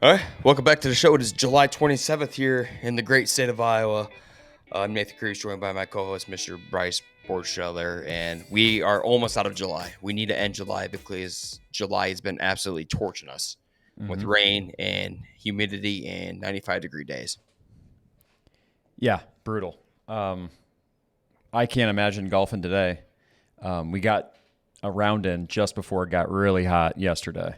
All right, welcome back to the show. It is July 27th here in the great state of Iowa. I'm Nathan Cruz, joined by my co-host, Mr. Bryce Borscheller, and we are almost out of July. We need to end July because July has been absolutely torching us with Hmm. rain and humidity and 95-degree days. Yeah, brutal. I can't imagine golfing today. We got a round in just before it got really hot yesterday,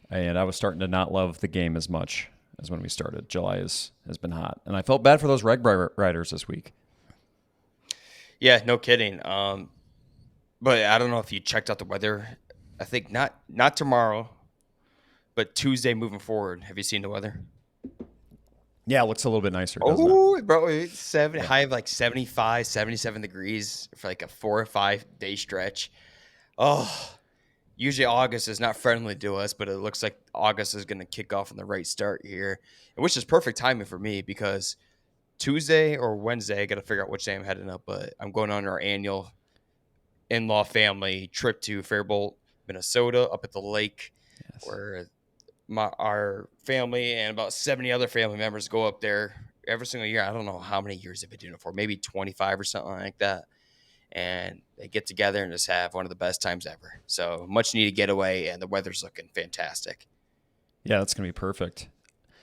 and I was starting to not love the game as much as when we started. July has been hot, and I felt bad for those RAGBRAI riders this week. Yeah, no kidding. But I don't know if you checked out the weather. I think not tomorrow, but Tuesday moving forward. Have you seen the weather? Yeah, it looks a little bit nicer, doesn't it? Oh, bro, it's Yeah. high of like 75, 77 degrees for like a 4 or 5 day stretch. Oh, usually August is not friendly to us, but it looks like August is going to kick off on the right start here, and which is perfect timing for me because Tuesday or Wednesday, I got to figure out which day I'm heading up, but I'm going on our annual in-law family trip to Faribault, Minnesota, up at the lake, Yes. where our family and about 70 other family members go up there every single year. I don't know how many years they've been doing it for, maybe 25 or something like that. And they get together and just have one of the best times ever. So much needed getaway, and the weather's looking fantastic. Yeah, that's gonna be perfect.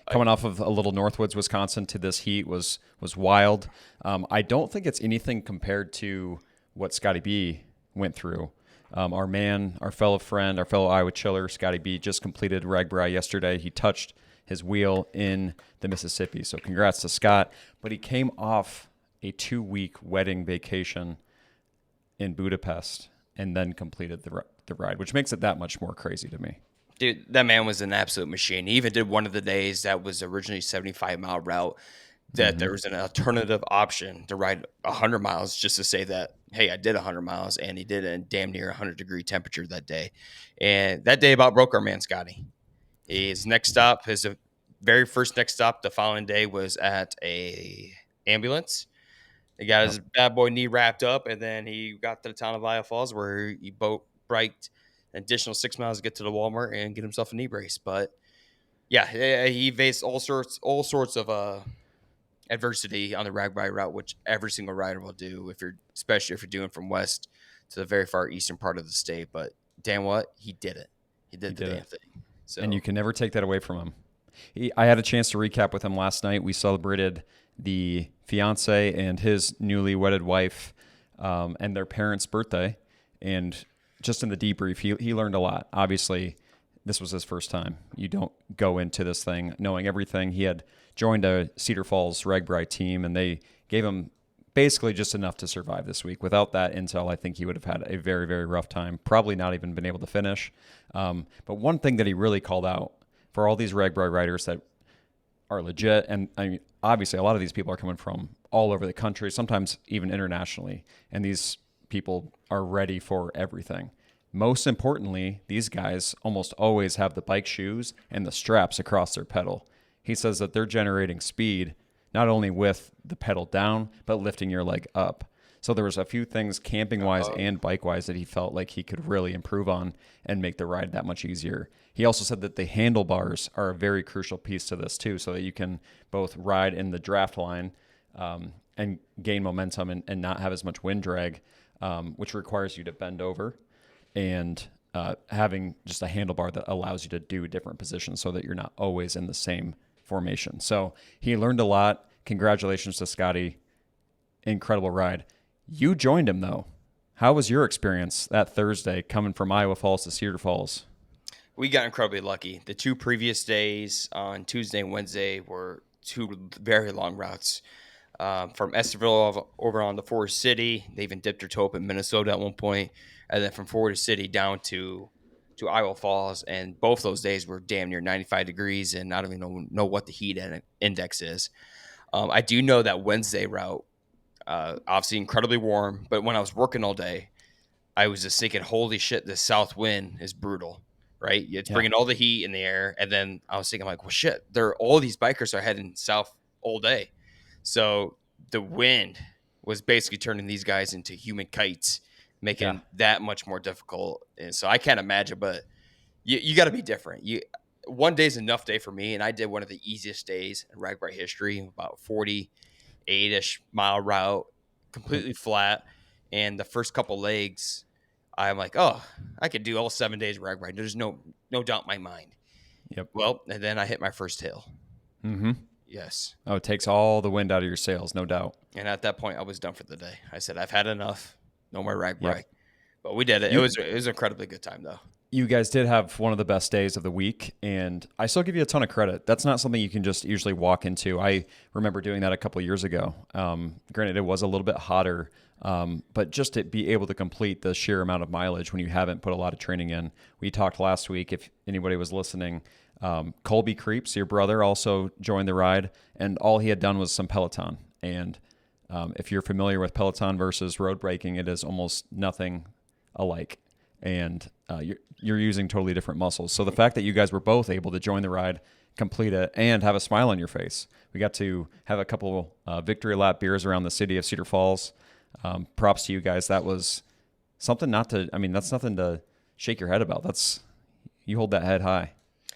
Uh, Coming off of a little Northwoods, Wisconsin to this heat was wild. I don't think it's anything compared to what Scotty B went through. Our man, our fellow friend, our fellow Iowa chiller, Scotty B, just completed RAGBRAI yesterday. He touched his wheel in the Mississippi, so congrats to Scott. But he came off a 2-week wedding vacation in Budapest and then completed the ride, which makes it that much more crazy to me. Dude, that man was an absolute machine. He even did one of the days that was originally 75-mile route that Hmm. there was an alternative option to ride 100 miles just to say that, hey, I did 100 miles, and he did it in damn near 100-degree temperature that day. And that day about broke our man Scotty. His next stop, his very first next stop the following day was at a ambulance. He got Yep. his bad boy knee wrapped up, and then he got to the town of Iowa Falls where he boat biked an additional 6 miles to get to the Walmart and get himself a knee brace. But yeah, he faced all sorts of adversity on the RAGBRAI route, which every single rider will do especially if you're doing from west to the very far eastern part of the state. But damn what, he did it. He He did the did damn it. thing. And you So can never take that away from him. I had a chance to recap with him last night. We celebrated the fiance and his newly wedded wife and their parents' birthday. And just in the debrief, he learned a lot. Obviously, this was his first time. You don't go into this thing knowing everything. He had joined a Cedar Falls RAGBRAI team, and they gave him basically just enough to survive this week. Without that intel, I think he would have had a very, very rough time, probably not even been able to finish. But one thing that he really called out for all these RAGBRAI riders that are legit, and I mean, obviously, a lot of these people are coming from all over the country, sometimes even internationally, and these people are ready for everything. Most importantly, these guys almost always have the bike shoes and the straps across their pedal. He says that they're generating speed not only with the pedal down, but lifting your leg up. So there was a few things camping wise uh, and bike wise that he felt like he could really improve on and make the ride that much easier. He also said that the handlebars are a very crucial piece to this too, so that you can both ride in the draft line and gain momentum and not have as much wind drag, which requires you to bend over and having just a handlebar that allows you to do different positions so that you're not always in the same formation. So he learned a lot. Congratulations to Scotty. Incredible ride. You joined him though. How was your experience that Thursday coming from Iowa Falls to Cedar Falls? we got incredibly lucky. The two previous days on Tuesday and Wednesday were two very long routes. From Estherville over on to Forest City. They even dipped their toe up in Minnesota at one point, and then from Forest City down to Iowa Falls. And both those days were damn near 95 degrees, and I don't even know what the heat index is. I do know that Wednesday route, obviously incredibly warm, but when I was working all day, I was just thinking, holy shit, this south wind is brutal, right? It's Yeah. bringing all the heat in the air. And then I was thinking, like, well, shit, all these bikers are heading south all day. So the wind was basically turning these guys into human kites, making Yeah. it that much more difficult. And so I can't imagine, but you got to be different. one day's enough day for me, and I did one of the easiest days in RAGBRAI history, about 48-ish mile route, Yep. completely flat. And the first couple legs, I'm like, oh, I could do all 7 days of RAGBRAI. There's no doubt in my mind. Yep. Well, and then I hit my first hill. Mm-hmm. Yes. Oh, it takes all the wind out of your sails, no doubt. And at that point, I was done for the day. I said, I've had enough. No more RAGBRAI. Yep. But we did it. You It was an incredibly good time, though. you guys did have one of the best days of the week, and I still give you a ton of credit. That's not something you can just usually walk into. I remember doing that a couple of years ago. Granted, it was a little bit hotter, but just to be able to complete the sheer amount of mileage when you haven't put a lot of training in. We talked last week, if anybody was listening, Colby Creeps, your brother, also joined the ride, and all he had done was some Peloton. And if you're familiar with Peloton versus road braking, it is almost nothing alike. And you're using totally different muscles. So the fact that you guys were both able to join the ride, complete it, and have a smile on your face. We got to have a couple victory lap beers around the city of Cedar Falls. Props to you guys. That was something that's nothing to shake your head about. You hold that head high.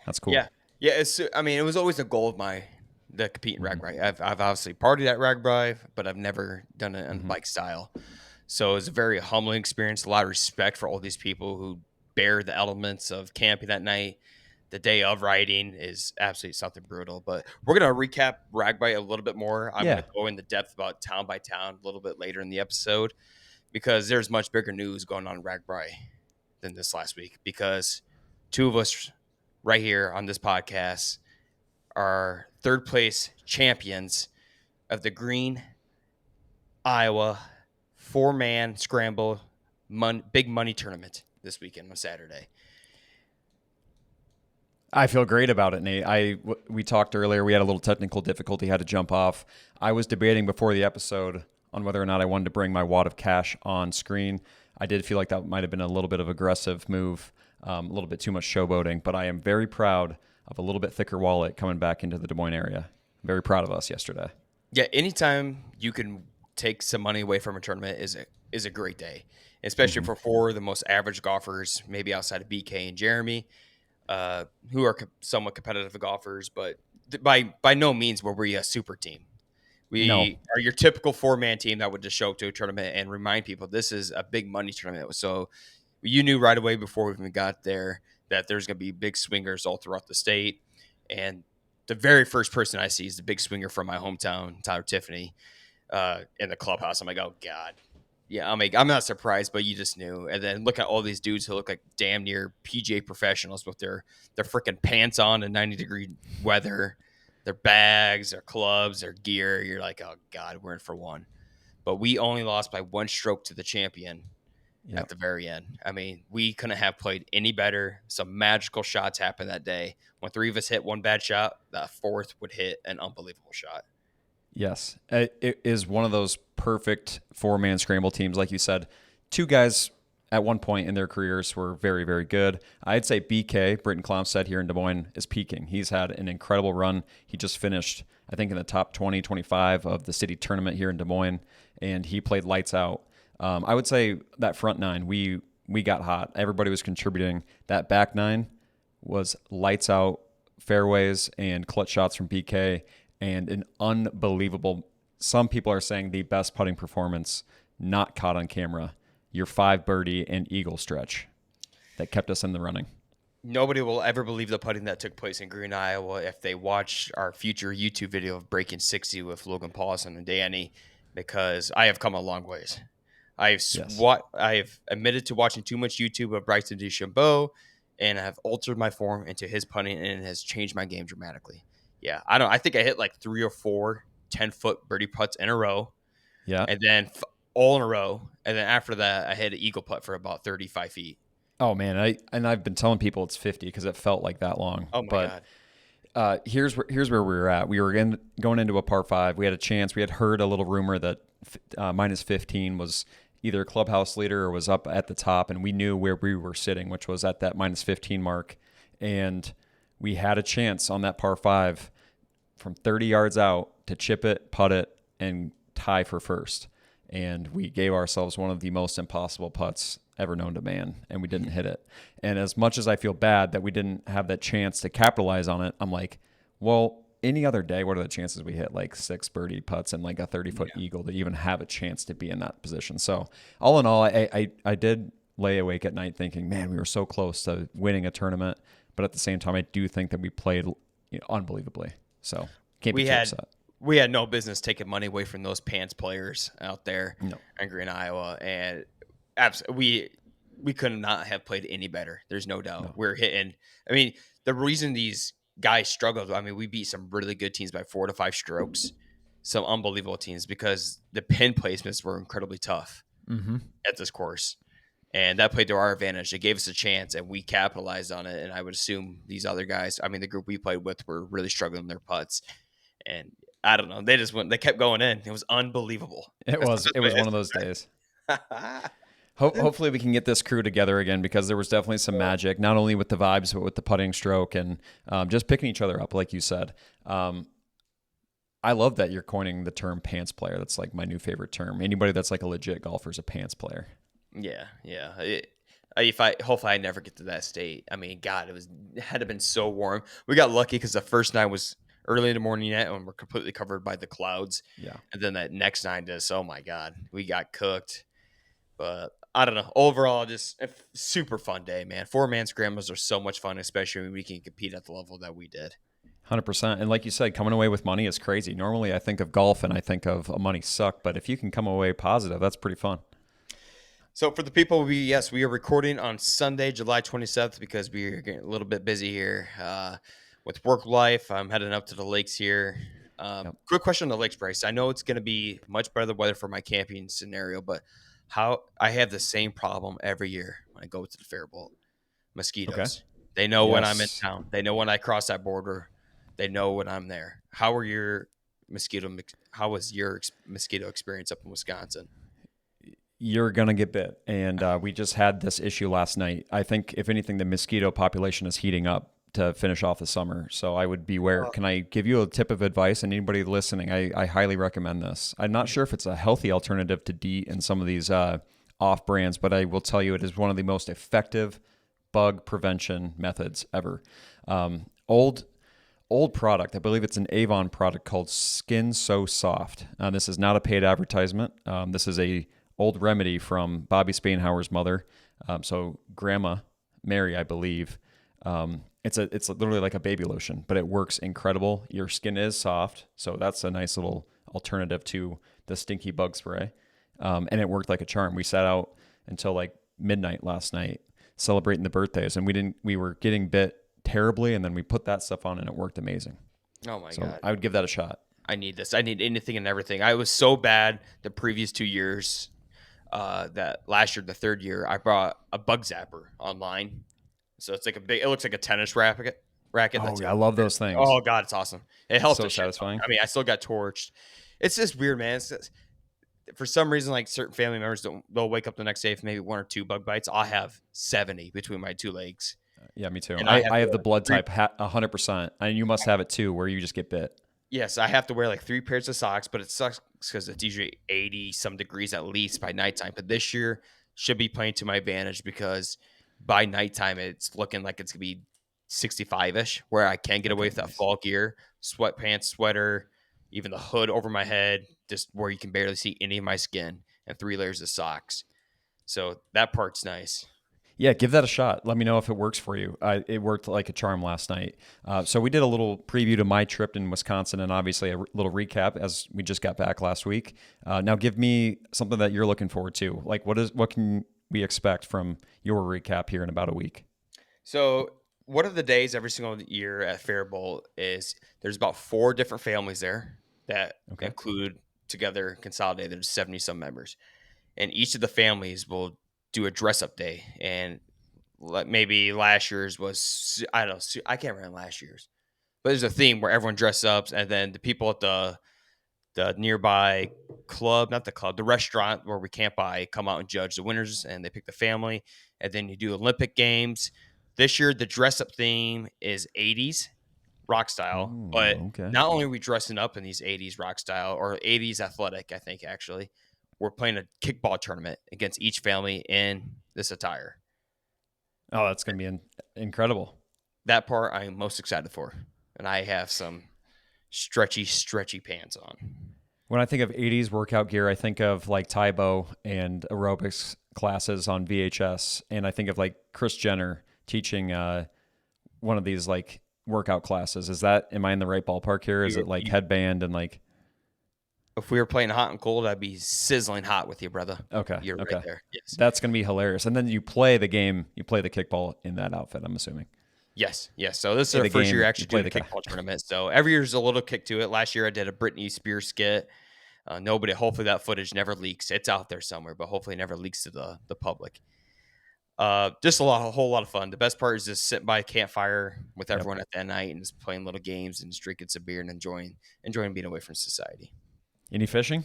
That's cool. Yeah. Yeah. It was always a goal of mine to compete in RAGBRAI. I've obviously partied at RAGBRAI, but I've never done it in bike style. So it was a very humbling experience. A lot of respect for all these people who bear the elements of camping that night. The day of riding is absolutely something brutal. But we're going to recap RAGBRAI a little bit more. I'm going Yeah. to go into depth about town by town a little bit later in the episode because there's much bigger news going on in RAGBRAI than this last week because two of us right here on this podcast are third place champions of the Green Iowa 4-man scramble big money tournament this weekend on Saturday. I feel great about it, Nate. We talked earlier. We had a little technical difficulty, had to jump off. I was debating before the episode on whether or not I wanted to bring my wad of cash on screen. I did feel like that might have been a little bit of aggressive move, a little bit too much showboating, but I am very proud of a little bit thicker wallet coming back into the Des Moines area. Very proud of us yesterday. Yeah, anytime you can take some money away from a tournament is a great day, especially for four of the most average golfers, maybe outside of BK and Jeremy, who are somewhat competitive golfers, but by no means were we a super team. No. We are your typical 4-man team that would just show up to a tournament and remind people this is a big money tournament. So you knew right away before we even got there that there's going to be big swingers all throughout the state. And the very first person I see is the big swinger from my hometown, Tyler Tiffany, in the clubhouse. I'm like, oh, God. Yeah, I'm not surprised, but you just knew. And then look at all these dudes who look like damn near PGA professionals with their freaking pants on in 90-degree weather, their bags, their clubs, their gear. You're like, oh, God, we're in for one. But we only lost by one stroke to the champion at the very end. I mean, we couldn't have played any better. Some magical shots happened that day. When three of us hit one bad shot, the fourth would hit an unbelievable shot. Yes. It is one of those perfect 4-man scramble teams. Like you said, two guys at one point in their careers were very, very good. I'd say BK, Britton Clomstead here in Des Moines, is peaking. He's had an incredible run. He just finished, I think, in the top 20, 25 of the city tournament here in Des Moines, and he played lights out. I would say that front nine, we got hot. Everybody was contributing. That back nine was lights out, fairways, and clutch shots from BK, and an unbelievable, some people are saying the best putting performance not caught on camera. Your 5 birdie and eagle stretch that kept us in the running. Nobody will ever believe the putting that took place in Green, Iowa if they watch our future YouTube video of Breaking 60 with Logan Paulson and Danny, because I have come a long ways. I have admitted to watching too much YouTube of Bryson DeChambeau, and have altered my form into his putting, and it has changed my game dramatically. Yeah, I think I hit like 3 or 4 10-foot birdie putts in a row. Yeah. And then all in a row. And then after that, I hit an eagle putt for about 35 feet. Oh, man. I've been telling people it's 50 because it felt like that long. Oh, my God. Here's where we were at. We were going into a par 5. We had a chance. We had heard a little rumor that minus 15 was either a clubhouse leader or was up at the top, and we knew where we were sitting, which was at that minus 15 mark. And we had a chance on that par 5 from 30 yards out to chip it, putt it, and tie for first. and we gave ourselves one of the most impossible putts ever known to man, and we didn't hit it. And as much as I feel bad that we didn't have that chance to capitalize on it, I'm like, well, any other day, what are the chances we hit like 6 birdie putts and like a 30-foot Yeah. eagle to even have a chance to be in that position? So all in all, I did lay awake at night thinking, man, we were so close to winning a tournament, but at the same time, I do think that we played unbelievably. So can't be We too had upset. we had no business taking money away from those pants players out there No, in Green, Iowa, and we could not have played any better. There's no doubt. no. We're hitting. I mean, the reason these guys struggled. I mean, we beat some really good teams by 4 to 5 strokes, some unbelievable teams because the pin placements were incredibly tough Mm-hmm. at this course. And that played to our advantage. It gave us a chance, and we capitalized on it. And I would assume these other guys, I mean, the group we played with, were really struggling in their putts. And I don't know, they just went, they kept going in. It was unbelievable. It That's was the it was one of those days. best way. Hopefully we can get this crew together again because there was definitely some magic, not only with the vibes but with the putting stroke and just picking each other up, like you said. I love that you're coining the term pants player. That's like my new favorite term. Anybody that's like a legit golfer is a pants player. Yeah, yeah. If I hopefully I never get to that state. I mean, God, it had to have been so warm. We got lucky because the first night was early in the morning yet, and we're completely covered by the clouds. Yeah. And then that next night, just oh my God, we got cooked. But I don't know. Overall, just a super fun day, man. 4-man scrambles are so much fun, especially when we can compete at the level that we did. 100%. And like you said, coming away with money is crazy. Normally I think of golf and I think of a money suck, but if you can come away positive, that's pretty fun. So for the people, we are recording on Sunday, July 27th because we are getting a little bit busy here with work life. I'm heading up to the lakes here. Yep. Quick question on the lakes, Bryce. I know it's going to be much better weather for my camping scenario, but how I have the same problem every year when I go to the Fairbolt. Okay. Mosquitoes. They know when I'm in Yes. town. They know when I cross that border. They know when I'm there. How are your How was your mosquito experience up in Wisconsin? You're going to get bit. And we just had this issue last night. I think, if anything, the mosquito population is heating up to finish off the summer. So I would beware. Can I give you a tip of advice? And anybody listening, I highly recommend this. I'm not sure if it's a healthy alternative to DEET and some of these off brands, but I will tell you it is one of the most effective bug prevention methods ever. Old product. I believe it's an Avon product called Skin So Soft. This is not a paid advertisement. This is a old remedy from Bobby Spainhauer's mother. So Grandma Mary, I believe. It's literally like a baby lotion, but it works incredible. Your skin is soft, so that's a nice little alternative to the stinky bug spray. And it worked like a charm. We sat out until like midnight last night celebrating the birthdays, and we were getting bit terribly, and then we put that stuff on, and it worked amazing. Oh my So God. I would give that a shot. I need this. I need anything and everything. I was so bad the previous 2 years. That last year, the third year, I brought a bug zapper online. So it's like a big. It looks like a tennis racket. Oh, That's yeah, I love those things. oh God, it's awesome. It helped So a shit ton. satisfying. I mean, I still got torched. It's just weird, man. For some reason, like certain family members they'll wake up the next day with maybe 1 or 2 bug bites. I'll have 70 between my two legs, Yeah, me too. and I have the blood type 100%, and you must have it too, where you just get bit. yes, I have to wear like 3 pairs of socks, but it sucks because it's usually 80 some degrees at least by nighttime. But this year should be playing to my advantage because by nighttime it's looking like it's gonna be 65 ish, where I can get away Okay, with that nice. fall gear, sweatpants, sweater, even the hood over my head, just where you can barely see any of my skin, and 3 layers of socks. So that part's nice. Yeah, give that a shot. Let me know if it works for you. It worked like a charm last night. So we did a little preview to my trip in Wisconsin, and obviously a little recap as we just got back last week. Now, give me something that you're looking forward to. Like, what can we expect from your recap here in about a week? So one of the days every single year at Fairbolt is there's about 4 different families there that Okay. include together consolidated. There's 70 some members, and each of the families will do a dress up day. And maybe last year's was I don't know, I can't remember last year's, but there's a theme where everyone dresses up, and then the people at the nearby club, not the club, the restaurant where we camp by, come out and judge the winners, and they pick the family, and then you do Olympic games. This year, the dress up theme is 80s rock style, but Ooh, okay. not only are we dressing up in these 80s rock style or 80s athletic, I think actually, we're playing a kickball tournament against each family in this attire. Oh, that's going to be incredible. That part I am most excited for, and I have some stretchy pants on. When I think of 80s workout gear, I think of like Taibo and aerobics classes on VHS. And I think of like Chris Jenner teaching one of these like workout classes. Am I in the right ballpark here? Is it like headband and like. If we were playing hot and cold, I'd be sizzling hot with you, brother. Okay. You're Okay. right there. Yes. That's going to be hilarious. And then you play the game, you play the kickball in that outfit, I'm assuming. Yes. So this is our first year actually doing the kickball tournament. So every year there's a little kick to it. Last year I did a Britney Spears skit. Hopefully that footage never leaks. It's out there somewhere, but hopefully it never leaks to the public. Just a whole lot of fun. The best part is just sitting by a campfire with everyone at that night and just playing little games and just drinking some beer and enjoying being away from society. Any fishing?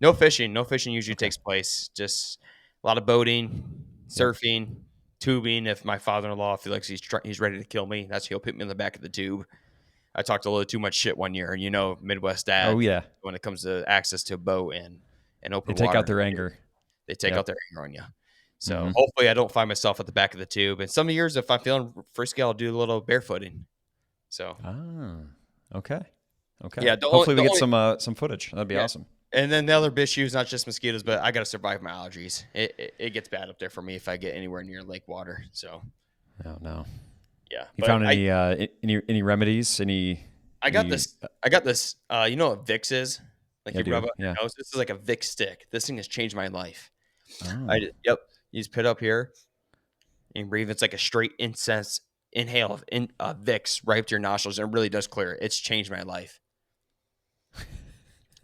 No fishing. No fishing usually takes place. Just a lot of boating, surfing, tubing. If my father-in-law feels like he's ready to kill me, he'll put me in the back of the tube. I talked a little too much shit one year, and Midwest dad. Oh yeah. When it comes to access to a boat and open water, they take out their anger. They take out their anger on you. So hopefully I don't find myself at the back of the tube. And some years, if I'm feeling frisky, I'll do a little barefooting. So. Okay. Yeah. Hopefully we get some footage. That'd be awesome. And then the other issue is not just mosquitoes, but I got to survive my allergies. It gets bad up there for me if I get anywhere near lake water. So. No. Yeah. You found any remedies? I got this. You know what Vicks is? Like you rub it on your nose. This is like a Vicks stick. This thing has changed my life. Oh. You just put it up here and breathe. It's like a straight inhale of Vicks right up to your nostrils, and it really does clear it. It's changed my life.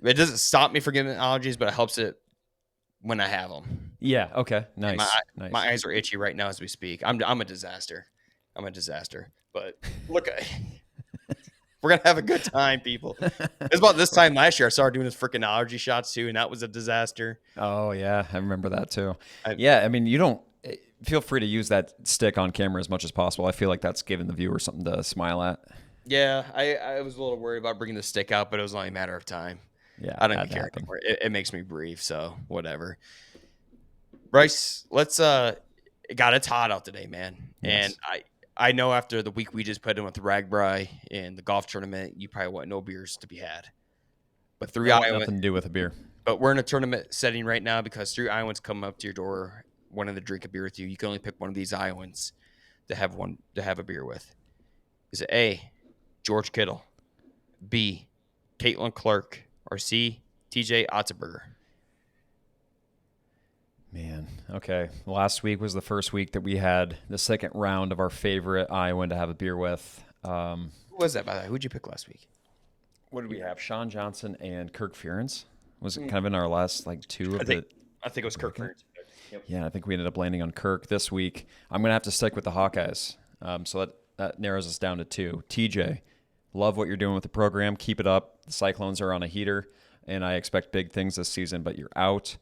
It doesn't stop me from getting allergies, but it helps it when I have them. Yeah. Okay. Nice. My eyes are itchy right now as we speak. I'm a disaster. But look, we're gonna have a good time, people. It's about this time last year I started doing this freaking allergy shots too, and that was a disaster. Oh yeah, I remember that too. I mean, you don't feel free to use that stick on camera as much as possible. I feel like that's giving the viewer something to smile at. Yeah, I was a little worried about bringing the stick out, but it was only a matter of time. Yeah, I don't even care anymore. It makes me breathe, so whatever. Bryce, it's hot out today, man. Yes. And I know after the week we just put in with the RAGBRAI and the golf tournament, you probably want no beers to be had. But nothing to do with a beer. But we're in a tournament setting right now because 3 Iowans come up to your door wanting to drink a beer with you. You can only pick one of these Iowans to have a beer with. Is it A, George Kittle, B, Caitlin Clark, or C, TJ Otterberger? Man, okay. Last week was the first week that we had the second round of our favorite Iowan to have a beer with. Who was that, by the way? Who'd you pick last week? What did we have? Sean Johnson and Kirk Ferentz. Was it kind of in our last two of I think it was Kirk Ferentz. Yep. Yeah, I think we ended up landing on Kirk this week. I'm going to have to stick with the Hawkeyes. So that narrows us down to 2. TJ, love what you're doing with the program. Keep it up. The Cyclones are on a heater, and I expect big things this season, but you're out.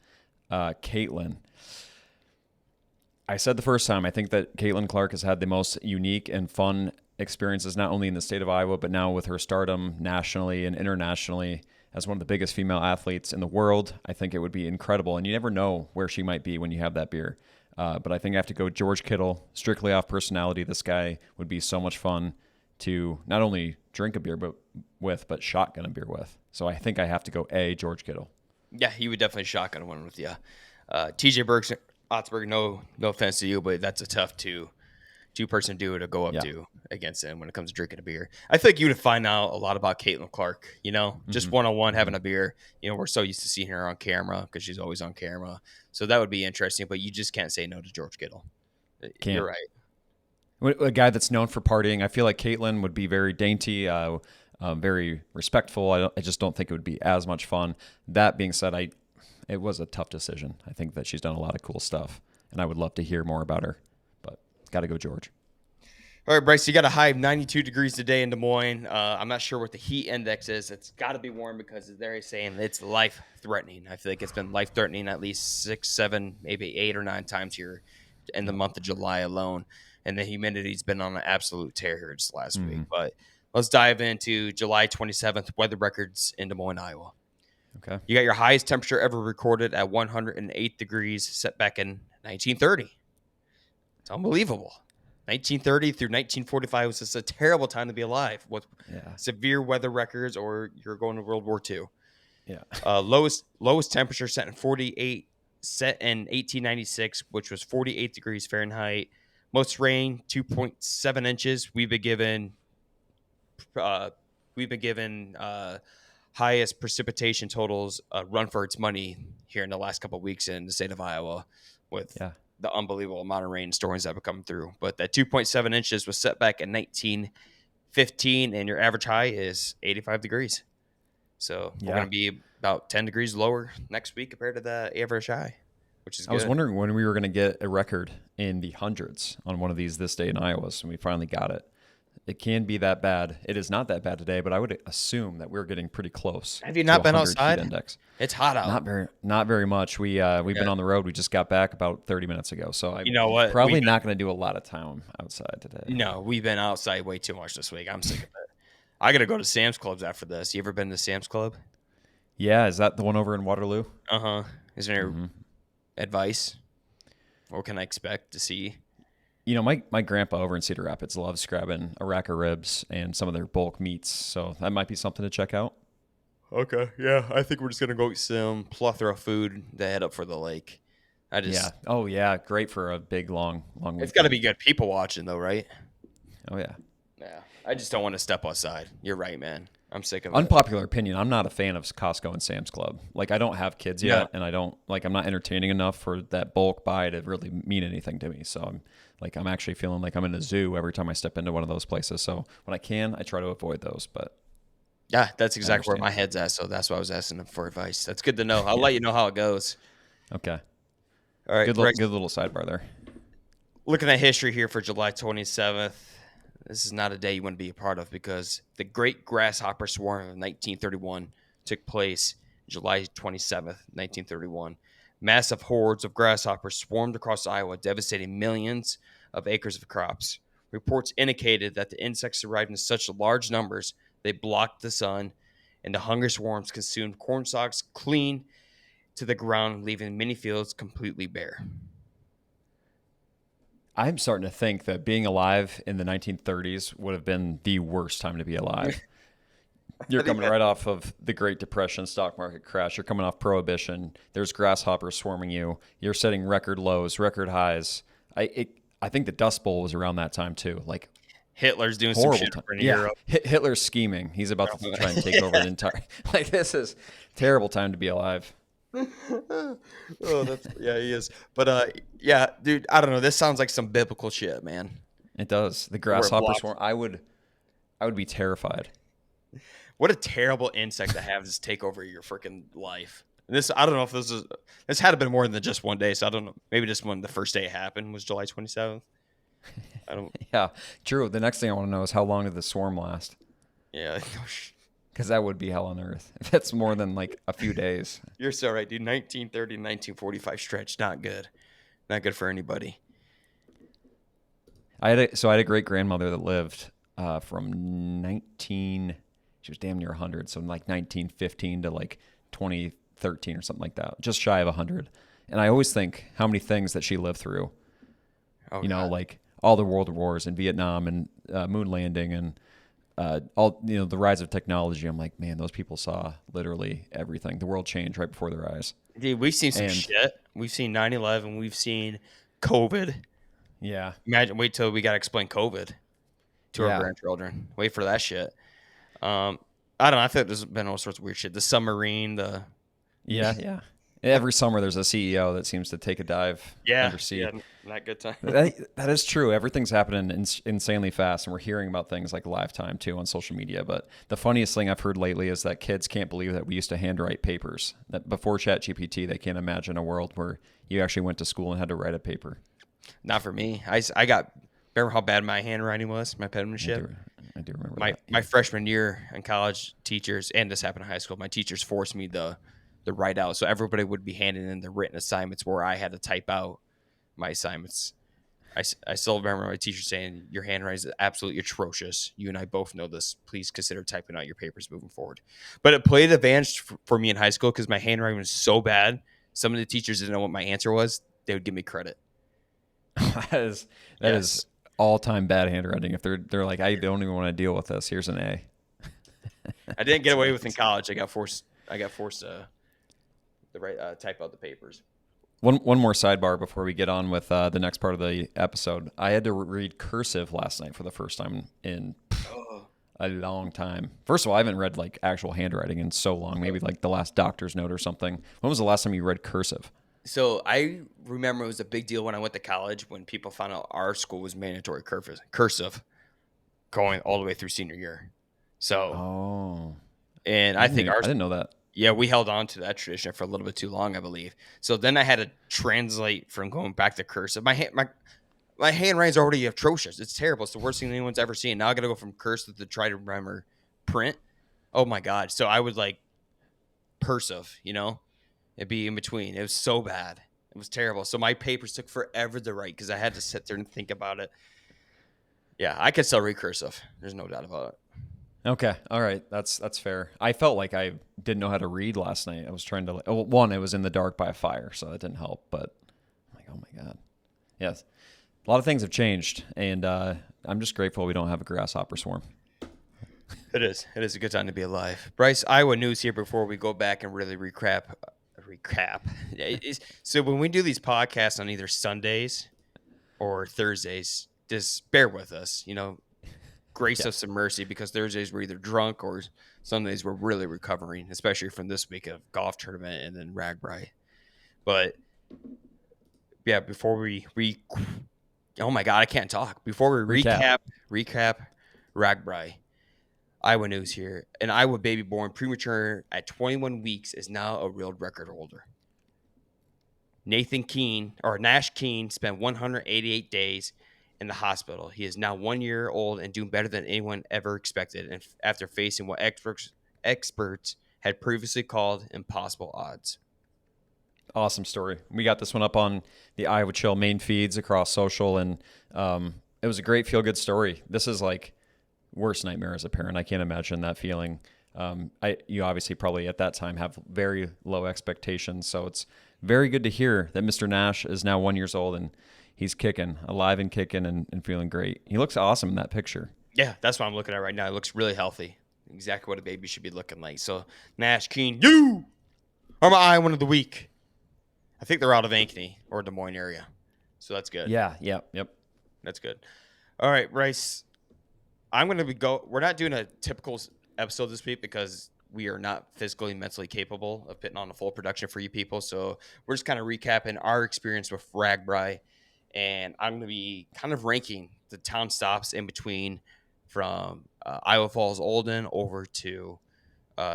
Caitlin. I said the first time, I think that Caitlin Clark has had the most unique and fun experiences, not only in the state of Iowa, but now with her stardom nationally and internationally as one of the biggest female athletes in the world. I think it would be incredible. And you never know where she might be when you have that beer. But I think I have to go George Kittle, strictly off personality. This guy would be so much fun to not only drink a beer but shotgun a beer with. So I think I have to go A, George Kittle. Yeah, he would definitely shotgun one with you. TJ Otterberg, no offense to you, but that's a tough two-person duo to go up to against him when it comes to drinking a beer. I think you would find out a lot about Caitlin Clark, just one-on-one having a beer. We're so used to seeing her on camera because she's always on camera. So that would be interesting, but you just can't say no to George Kittle. You're right. A guy that's known for partying, I feel like Caitlin would be very dainty, very respectful. I just don't think it would be as much fun. That being said, it was a tough decision. I think that she's done a lot of cool stuff, and I would love to hear more about her. But got to go George. All right, Bryce, you got a high of 92 degrees today in Des Moines. I'm not sure what the heat index is. It's got to be warm because they're saying it's life-threatening. I feel like it's been life-threatening at least 6, 7, maybe 8 or 9 times here in the month of July alone. And the humidity's been on an absolute tear here just last week. But let's dive into July 27th weather records in Des Moines, Iowa. Okay. You got your highest temperature ever recorded at 108 degrees, set back in 1930. It's unbelievable. 1930 through 1945 was just a terrible time to be alive with Yeah. severe weather records, or you're going to World War II. Yeah. Lowest temperature set in 1896, which was 48 degrees Fahrenheit. Most rain 2.7 inches. Uh, we've been given highest precipitation totals run for its money here in the last couple of weeks in the state of Iowa, with Yeah. the unbelievable amount of rain storms that have come through. But that 2.7 inches was set back in 1915, and your average high is 85 degrees. So we're Yeah. going to be about 10 degrees lower next week compared to the average high, which is I was good. wondering when we were going to get a record in the hundreds on one of these this day in Iowa, and we finally got it. It can be that bad. It is not that bad today, but I would assume that we're getting pretty close Have you to not a been 100 heat outside? index. It's hot out. Not very much. We've Yeah. been on the road. We just got back about 30 minutes ago, so I'm You know what? probably not going to do a lot of time outside today. No, we've been outside way too much this week. I'm sick of it. I got to go to Sam's Clubs after this. You ever been to Sam's Club? Yeah, is that the one over in Waterloo? Uh huh. Is there any advice? What can I expect to see? You know, my grandpa over in Cedar Rapids loves grabbing a rack of ribs and some of their bulk meats, so that might be something to check out. Okay, yeah, I think we're just gonna go eat some plethora of food to head up for the lake. Yeah. Oh, yeah. Great for a big, long weekend. It's got to be good people watching though, right? Oh, yeah. Yeah, I just don't want to step outside. You're right, man. I'm sick of it. Unpopular opinion. I'm not a fan of Costco and Sam's Club. Like, I don't have kids yet, and I'm not entertaining enough for that bulk buy to really mean anything to me. So I'm actually feeling like I'm in a zoo every time I step into one of those places. So when I can, I try to avoid those. But Yeah, that's I exactly where my understand. head's at. So that's why I was asking for advice. That's good to know. I'll let you know how it goes. Okay. All right, Greg. Good little sidebar there. Looking at history here for July 27th, this is not a day you want to be a part of because the Great Grasshopper Swarm of 1931 took place July 27th, 1931. Massive hordes of grasshoppers swarmed across Iowa, devastating millions of acres of crops. Reports indicated that the insects arrived in such large numbers they blocked the sun, and the hunger swarms consumed corn stalks clean to the ground, leaving many fields completely bare. I'm starting to think that being alive in the 1930s would have been the worst time to be alive. You're I think coming right off of the Great Depression, stock market crash. You're coming off Prohibition. There's grasshoppers swarming you. You're setting record lows, record highs. I think the Dust Bowl was around that time too. Like Hitler's doing some horrible shit time. over in Yeah, Europe. Hitler's scheming. He's about to try and take over the entire. Like this is terrible time to be alive. Oh, that's yeah, he is. But yeah, dude, I don't know. This sounds like some biblical shit, man. It does. The Where it grasshopper blocks. swarm. I would be terrified. What a terrible insect to have just take over your freaking life. This I don't know if this had to been more than just one day. So I don't know. Maybe just when the first day it happened was July 27th. I don't. Yeah, true. The next thing I want to know is how long did the swarm last? Yeah, Because that would be hell on earth if it's more than like a few days. you're so right, dude. 1930 to 1945 stretch, not good. Not good for anybody. I had a great grandmother that lived from 19. She was damn near 100, so like 1915 to like 2013 or something like that, just shy of 100. And I always think how many things that she lived through. Oh, You know, God. like all the world wars and Vietnam and moon landing and all the rise of technology. I'm like, man, those people saw literally everything. The world changed right before their eyes. Dude, we've seen some And shit. We've seen 9/11. We've seen COVID. yeah, Imagine, wait till we got to explain COVID to our Yeah. grandchildren. Wait for that shit. I don't know. I think there's been all sorts of weird shit. The submarine, yeah. Every summer there's a CEO that seems to take a dive undersea. not good time. That is true. Everything's happening insanely fast, and we're hearing about things like Lifetime too on social media. But the funniest thing I've heard lately is that kids can't believe that we used to handwrite papers. That before ChatGPT, they can't imagine a world where you actually went to school and had to write a paper. Not for me. I got. Remember how bad my handwriting was? My I penmanship. do remember My that. my freshman year in college, teachers, and this happened in high school. My teachers forced me to write out, so everybody would be handing in the written assignments where I had to type out my assignments. I still remember my teacher saying, "Your handwriting is absolutely atrocious. You and I both know this. Please consider typing out your papers moving forward." But it played advantage for me in high school because my handwriting was so bad. Some of the teachers didn't know what my answer was. They would give me credit. that is that is Yes, all time bad handwriting. If they're like, I don't even want to deal with this. Here's an A. I didn't get That's away with in amazing. college. I got forced to write type out the papers. One more sidebar before we get on with the next part of the episode. I had to read cursive last night for the first time in Oh. a long time. First of all, I haven't read like actual handwriting in so long. Maybe like the last doctor's note or something. When was the last time you read cursive? So I remember it was a big deal when I went to college when people found out our school was mandatory cursive going all the way through senior year. So, Oh, and I think I didn't know that. yeah, we held on to that tradition for a little bit too long, I believe. So then I had to translate from going back to cursive. My handwriting's already atrocious. It's terrible. It's the worst thing anyone's ever seen. Now I got to go from cursive to try to remember print. Oh my god! So I would like cursive, it'd be in between. It was so bad. It was terrible. So my papers took forever to write because I had to sit there and think about it. Yeah, I could still read cursive. There's no doubt about it. Okay, all right, that's fair. I felt like I didn't know how to read last night. I was trying to one, it was in the dark by a fire, so that didn't help. But I'm like, oh my god, yes, a lot of things have changed, and I'm just grateful we don't have a grasshopper swarm. It is. It is a good time to be alive. Bryce, Iowa news here before we go back and really recap. Recap. So when we do these podcasts on either Sundays or Thursdays, just bear with us. Grace Yeah, us some mercy because Thursdays we're either drunk or Sundays we're really recovering, especially from this week of golf tournament and then RAGBRAI. But yeah, before we oh my god, I can't talk. Before we recap. recap RAGBRAI. Iowa news here. An Iowa baby born premature at 21 weeks is now a world record holder. Nash Keene spent 188 days in the hospital. He is now 1 year old and doing better than anyone ever expected. And after facing what experts had previously called impossible odds. Awesome story. We got this one up on the Iowa Chill main feeds across social, and it was a great feel good story. This is like worst nightmare as a parent. I can't imagine that feeling. You obviously probably at that time have very low expectations, so it's very good to hear that Mr. Nash is now 1 year old and he's kicking, alive and kicking, and feeling great. He looks awesome in that picture. Yeah, that's what I'm looking at right now. It looks really healthy. Exactly what a baby should be looking like. So, Nash Keene, you are my Iowan of the week. I think they're out of Ankeny or Des Moines area. So that's good. Yeah, yep. That's good. All right, Bryce. I'm going to we're not doing a typical episode this week because we are not physically and mentally capable of putting on a full production for you people. So we're just kind of recapping our experience with RAGBRAI. And I'm going to be kind of ranking the town stops in between from Iowa Falls, Olden over to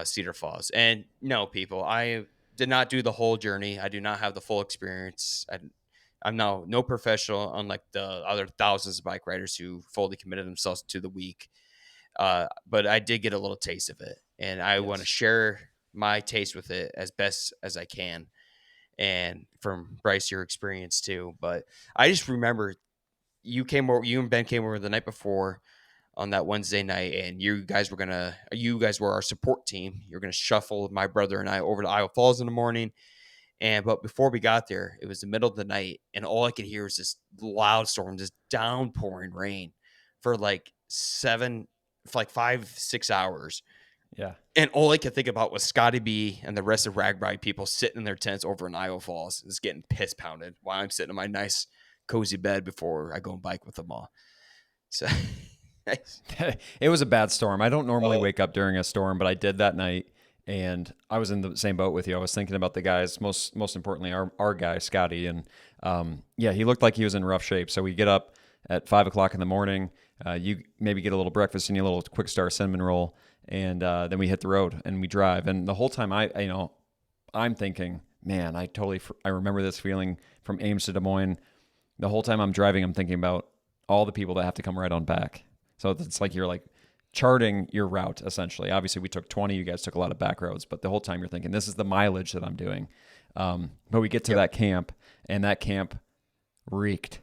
Cedar Falls. And no, people, I did not do the whole journey. I do not have the full experience. I'm now no professional, unlike the other thousands of bike riders who fully committed themselves to the week. But I did get a little taste of it, and I want to Yes. share my taste with it as best as I can. And from Bryce, your experience too. But I just remember you and Ben came over the night before on that Wednesday night, and you guys were our support team. You're gonna shuffle my brother and I over to Iowa Falls in the morning. But before we got there, it was the middle of the night, and all I could hear was this loud storm, this downpouring rain for like for like 5, 6 hours. Yeah. And all I could think about was Scotty B and the rest of RAGBRAI people sitting in their tents over in Iowa Falls, just getting piss pounded while I'm sitting in my nice, cozy bed before I go and bike with them all. So, nice. It was a bad storm. I don't normally Oh, wake up during a storm, but I did that night, and I was in the same boat with you. I was thinking about the guys, most importantly, our guy Scotty, and yeah, he looked like he was in rough shape. So we get up at 5 o'clock in the morning. You maybe get a little breakfast and a little quick start cinnamon roll, and then we hit the road and we drive. And the whole time, I'm thinking, man, I remember this feeling from Ames to Des Moines. The whole time I'm driving, I'm thinking about all the people that have to come right on back. So it's like you're like charting your route essentially. Obviously, we took 20. You guys took a lot of back roads, but the whole time you're thinking this is the mileage that I'm doing. But we get to yep. that camp, and that camp reeked.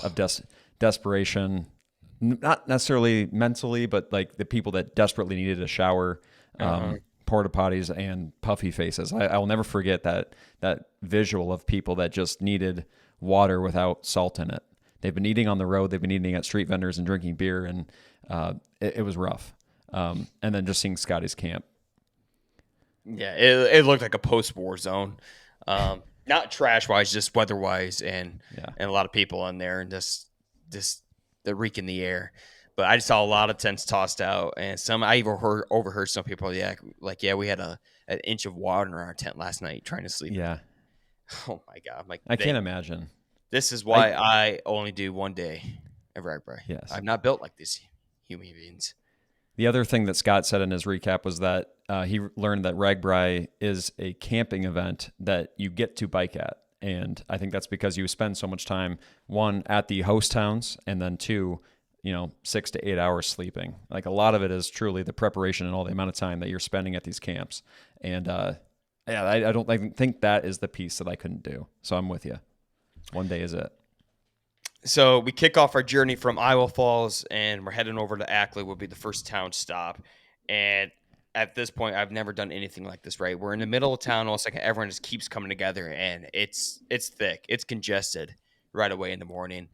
of Oh, desperation, not necessarily mentally, but like the people that desperately needed a shower, uh-huh. porta potties, and puffy faces. I will never forget that visual of people that just needed water without salt in it. They've been eating on the road, they've been eating at street vendors and drinking beer, and it was rough. And then just seeing Scotty's camp. Yeah, it looked like a post-war zone. Not trash-wise, just weather-wise, Yeah. and a lot of people in there, and just the reek in the air. But I just saw a lot of tents tossed out, and some I even overheard some people, yeah, like yeah, we had an inch of water in our tent last night trying to sleep in it. Yeah. Oh my god! I'm like, I can't imagine. this is I why I only do one day at RAGBRAI. Yes. I'm not built like these human beings. The other thing that Scott said in his recap was that he learned that RAGBRAI is a camping event that you get to bike at. And I think that's because you spend so much time, one, at the host towns, and then two, 6 to 8 hours sleeping. Like a lot of it is truly the preparation and all the amount of time that you're spending at these camps. And yeah, I think that is the piece that I couldn't do. So I'm with you. One day is it. So we kick off our journey from Iowa Falls, and we're heading over to Ackley. Will be the first town stop, and at this point, I've never done anything like this. Right, we're in the middle of town. All of a second, everyone just keeps coming together, and it's thick, it's congested right away in the morning.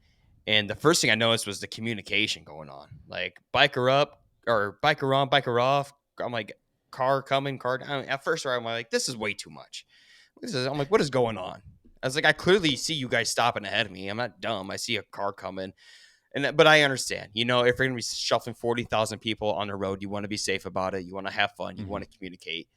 And the first thing I noticed was the communication going on, like biker up or biker on, biker off. I'm like, car coming, car down. At first, I'm like, this is way too much. I'm like, what is going on? I was like, I clearly see you guys stopping ahead of me. I'm not dumb. I see a car coming, but I understand. You know, if you're gonna be shuffling 40,000 people on the road, you want to be safe about it. You want to have fun. You Mm-hmm. want to communicate.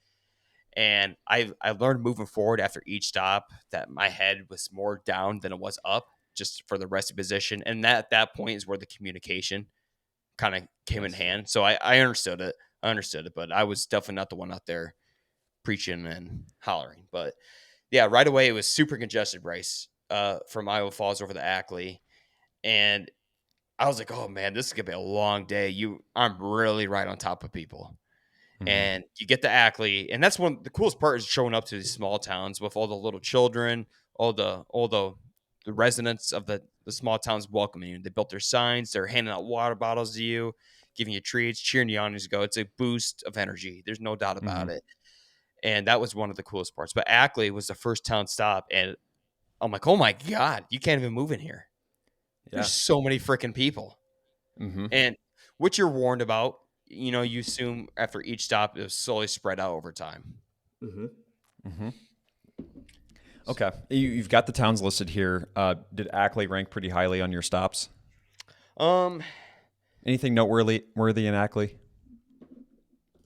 And I learned moving forward after each stop that my head was more down than it was up, just for the resting position. And that at that point is where the communication kind of came in Yes. hand. So I understood it. I understood it, but I was definitely not the one out there preaching and hollering. But yeah, right away it was super congested, Bryce, from Iowa Falls over to Ackley, and I was like, "Oh man, this is gonna be a long day." I'm really right on top of people, Mm-hmm. and you get to Ackley, and that's one the coolest part is showing up to these small towns with all the little children, all the residents of the small towns welcoming you. They built their signs, they're handing out water bottles to you, giving you treats, cheering you on as you go. It's a boost of energy. There's no doubt Mm-hmm. about it. And that was one of the coolest parts. But Ackley was the first town stop, and I'm like, oh my God, you can't even move in here. There's Yeah. so many freaking people. Mm-hmm. And what you're warned about, you assume after each stop, it was slowly spread out over time. Mm-hmm. Mm-hmm. Okay. You've got the towns listed here. Did Ackley rank pretty highly on your stops? Um, Anything noteworthy in Ackley?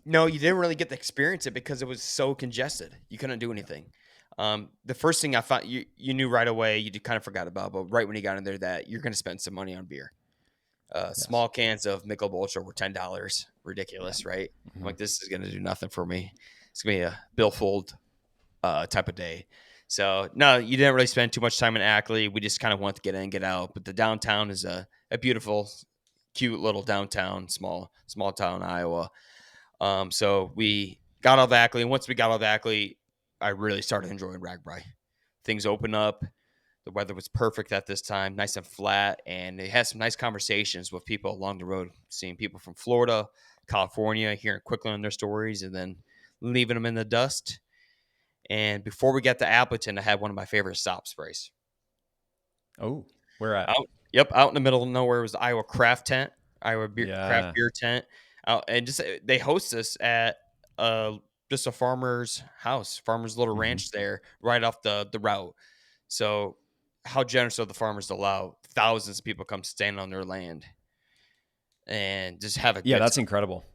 no, you didn't really get to experience it because it was so congested. You couldn't do anything. The first thing I found, you knew right away, you kind of forgot about, but right when you got in there, that you're going to spend some money on beer. Yes. Small cans of Michelob Ultra were $10. Yeah. Ridiculous, right? I'm Mm-hmm. like, this is gonna do nothing for me. It's gonna be a billfold type of day. So no, you didn't really spend too much time in Ackley. We just kind of want to get in, get out. But the downtown is a beautiful, cute little downtown, small town Iowa. So we got out of Ackley, and once we got out of Ackley, I really started enjoying RAGBRAI. Things open up. The weather was perfect at this time, nice and flat, and they had some nice conversations with people along the road, seeing people from Florida, California, hearing quickly on their stories, and then leaving them in the dust. And before we get to Appleton, I had one of my favorite stops, Bryce. Oh, where at? Out, yep, out in the middle of nowhere was the Iowa Craft Tent, Iowa Craft Yeah. Beer Tent. Out and just they host us at just a farmer's house, farmer's little Mm-hmm. ranch there, right off the route. So, how generous of the farmers to allow thousands of people come stand on their land and just have a Yeah, good that's time. incredible.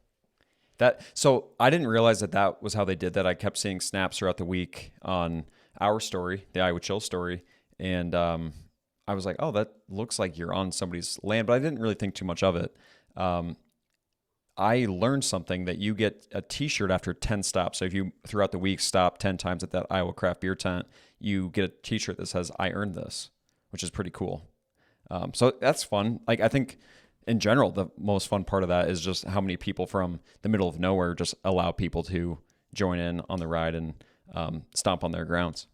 So I didn't realize that was how they did that. I kept seeing snaps throughout the week on our story, the Iowa Chill story, and I was like, oh, that looks like you're on somebody's land, but I didn't really think too much of it. Um, I learned something that you get a T-shirt after 10 stops. So if you throughout the week stop 10 times at that Iowa craft beer tent, you get a T-shirt that says "I earned this," which is pretty cool. So that's fun. Like I think in general, the most fun part of that is just how many people from the middle of nowhere just allow people to join in on the ride and stomp on their grounds.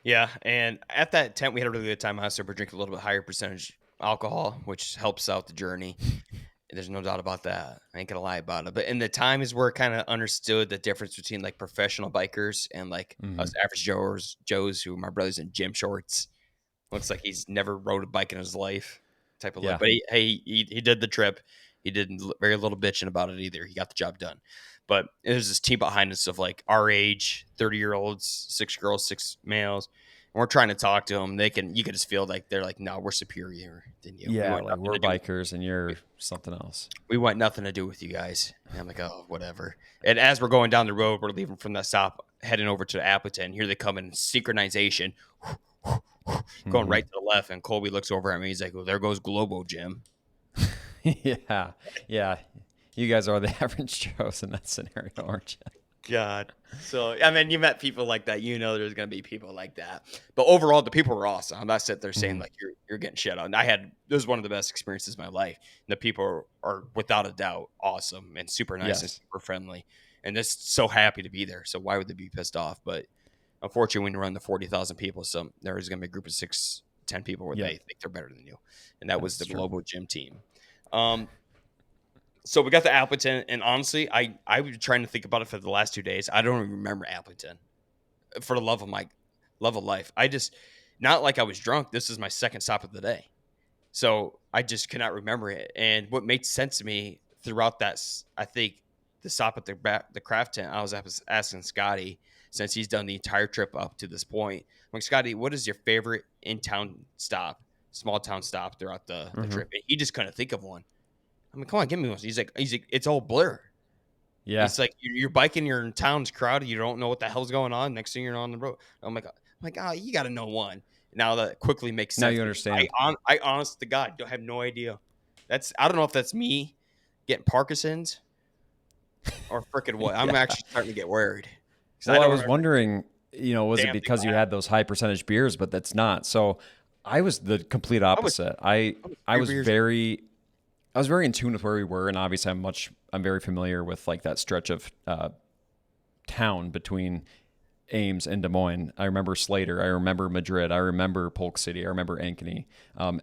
Yeah, and at that tent, we had a really good time. Also, we're drinking a little bit higher percentage alcohol, which helps out the journey. There's no doubt about that. I ain't gonna lie about it. But in the time is where I kind of understood the difference between like professional bikers and like Hmm. us average Joes who my brother's in gym shorts. Looks like he's never rode a bike in his life, type of look. Yeah. But he did the trip. He did very little bitching about it either. He got the job done. But there's this team behind us of like our age, 30-year-olds, 6 girls, 6 males. And we're trying to talk to them. You can just feel like they're like, no, we're superior than you. We Yeah, want like nothing we're to do. bikers and you're something else. We want nothing to do with you guys. And I'm like, oh, whatever. And as we're going down the road, we're leaving from that stop, heading over to Appleton. Here they come in synchronization, going Hmm. right to the left. And Colby looks over at me. He's like, well, there goes Globo Jim. Yeah, yeah. You guys are the average Joes in that scenario, aren't you? God. So, I mean, you met people like that. You know, there's going to be people like that. But overall, the people were awesome. I'm not sitting there saying Hmm. like you're getting shit on. This was one of the best experiences of my life. The people are without a doubt awesome and super nice and Yes. super friendly. And just so happy to be there. So why would they be pissed off? But unfortunately, when you run the 40,000 people, there's going to be a group of 6, 10 people where Yeah, they think they're better than you. And that was that's the true. Globo Gym team. Um, so we got to Appleton, and honestly, I was trying to think about it for the last 2 days. I don't even remember Appleton for the love of life. I just not like I was drunk. This is my second stop of the day, so I just cannot remember it. And what made sense to me throughout I think the stop at the craft tent, I was asking Scotty since he's done the entire trip up to this point. I'm like, Scotty, what is your favorite in town stop, small town stop throughout the Hmm. trip? And he just couldn't think of one. I'm like, come on, give me one. He's like, it's all blur. Yeah. He's like, you're biking, you're in town's crowded, you don't know what the hell's going on. Next thing you're on the road. I'm like, oh, you got to know one. Now that quickly makes Now sense you because understand. I honest to God don't have no idea. I don't know if that's me getting Parkinson's or freaking what. I'm Yeah. actually starting to get worried because I Well, I don't was remember wondering, was it damn thing because what you had happened. those high percentage beers, but that's not. So I was the complete I was opposite. I was I three was beers. very I was very in tune with where we were, and obviously I'm very familiar with like that stretch of town between Ames and Des Moines. I remember Slater. I remember Madrid. I remember Polk City. I remember Ankeny. Um,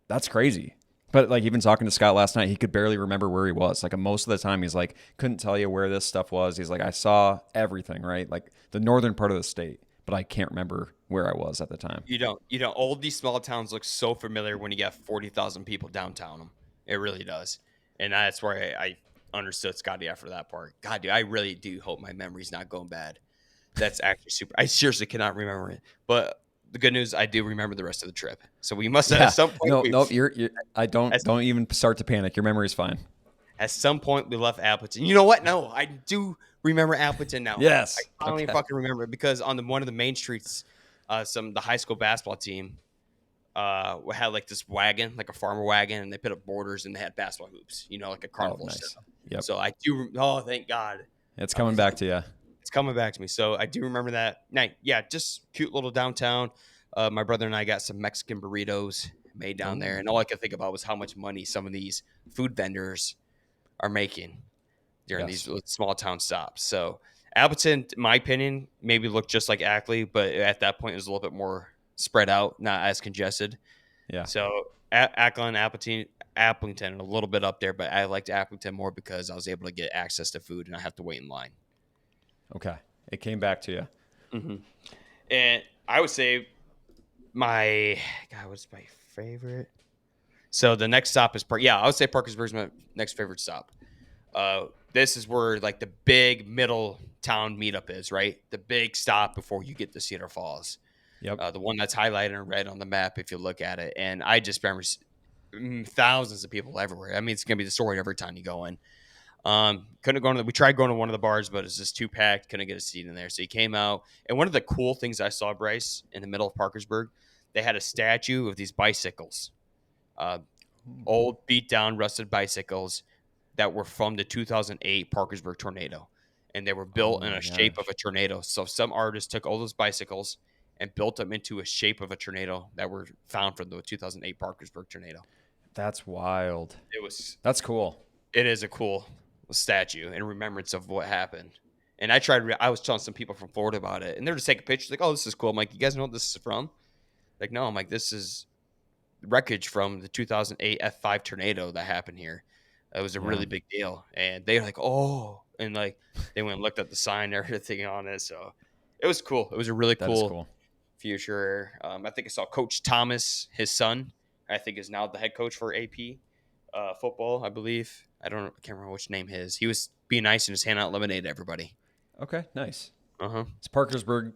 that's crazy. But like even talking to Scott last night, he could barely remember where he was. Like most of the time, he's like couldn't tell you where this stuff was. He's like, I saw everything, right? Like the northern part of the state, but I can't remember where I was at the time. All these small towns look so familiar when you got 40,000 people downtown them. It really does. And that's where I understood Scotty after that part. God, dude, I really do hope my memory's not going bad. That's actually super. I seriously cannot remember it. But the good news, I do remember the rest of the trip. So we must have at Yeah, some point no, nope. You're I at, don't even start to panic. Your memory's fine. at some point we left Appleton. You know what? No, I do remember Appleton now. I Yes. finally Okay. fucking remember it because on one of the main streets, the high school basketball team had like this wagon, like a farmer wagon, and they put up borders and they had basketball hoops, like a Oh, carnival nice. setup. Yep. So I do. Oh, thank God. It's I coming was like, back to you. it's coming back to me. So I do remember that night. Yeah, just cute little downtown. My brother and I got some Mexican burritos made down there, Oh, and all I could think about was how much money some of these food vendors are making during these yes. small town stops. So Appleton, in my opinion, maybe looked just like Ackley, but at that point it was a little bit more spread out, not as congested. Yeah. So Ackland, Applington, a little bit up there, but I liked Applington more because I was able to get access to food and I have to wait in line. Okay. It came back to you. Hmm. And I would say my God, what's my favorite? So the next stop is Park. Yeah, I would say Parkersburg's my next favorite stop. This is where like the big middle town meetup is, right? The big stop before you get to Cedar Falls. Yep. The one that's highlighted in red on the map if you look at it. And I just remember thousands of people everywhere. I mean, it's gonna be the story every time you go in. Couldn't go we tried going to one of the bars, but it's just too packed. Couldn't get a seat in there. So he came out. And one of the cool things I saw, Bryce, in the middle of Parkersburg, they had a statue of these bicycles, uh, old beat down, rusted bicycles that were from the 2008 Parkersburg tornado. And they were Oh built in my a shape of gosh. a tornado. So some artists took all those bicycles and built them into a shape of a tornado that were found from the 2008 Parkersburg tornado. That's wild. It was That's cool. it is a cool statue in remembrance of what happened. And I was telling some people from Florida about it, and they're just taking pictures like, "Oh, this is cool." I'm like, "You guys know what this is from?" Like, no. I'm like, "This is wreckage from the 2008 F5 tornado that happened here. It was a Yeah, really big deal." And they're like, "Oh," and like they went and looked at the sign and everything on it. So it was cool. It was a really that is cool cool. future. I think I saw Coach Thomas, his son. I think is now the head coach for AP football. I believe. I can't remember which name his. He was being nice and just handing out lemonade to everybody. Okay, nice. Uh huh. It's Parkersburg,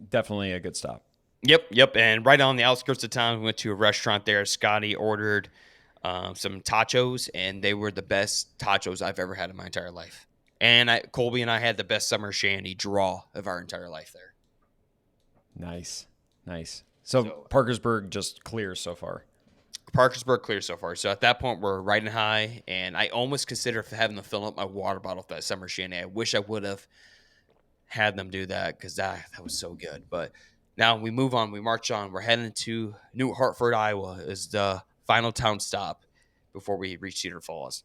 definitely a good stop. Yep, yep. And right on the outskirts of town, we went to a restaurant there. Scotty ordered some tachos, and they were the best tachos I've ever had in my entire life. And Colby and I had the best summer shandy draw of our entire life there. Nice, nice. So So Parkersburg just clears so far. Parkersburg clear so far. So at that point, we're riding high, and I almost considered having to fill up my water bottle for that summer shandy. I wish I would have had them do that because that was so good. But now we move on. We march on. We're heading to New Hartford, Iowa, is the final town stop before we reach Cedar Falls.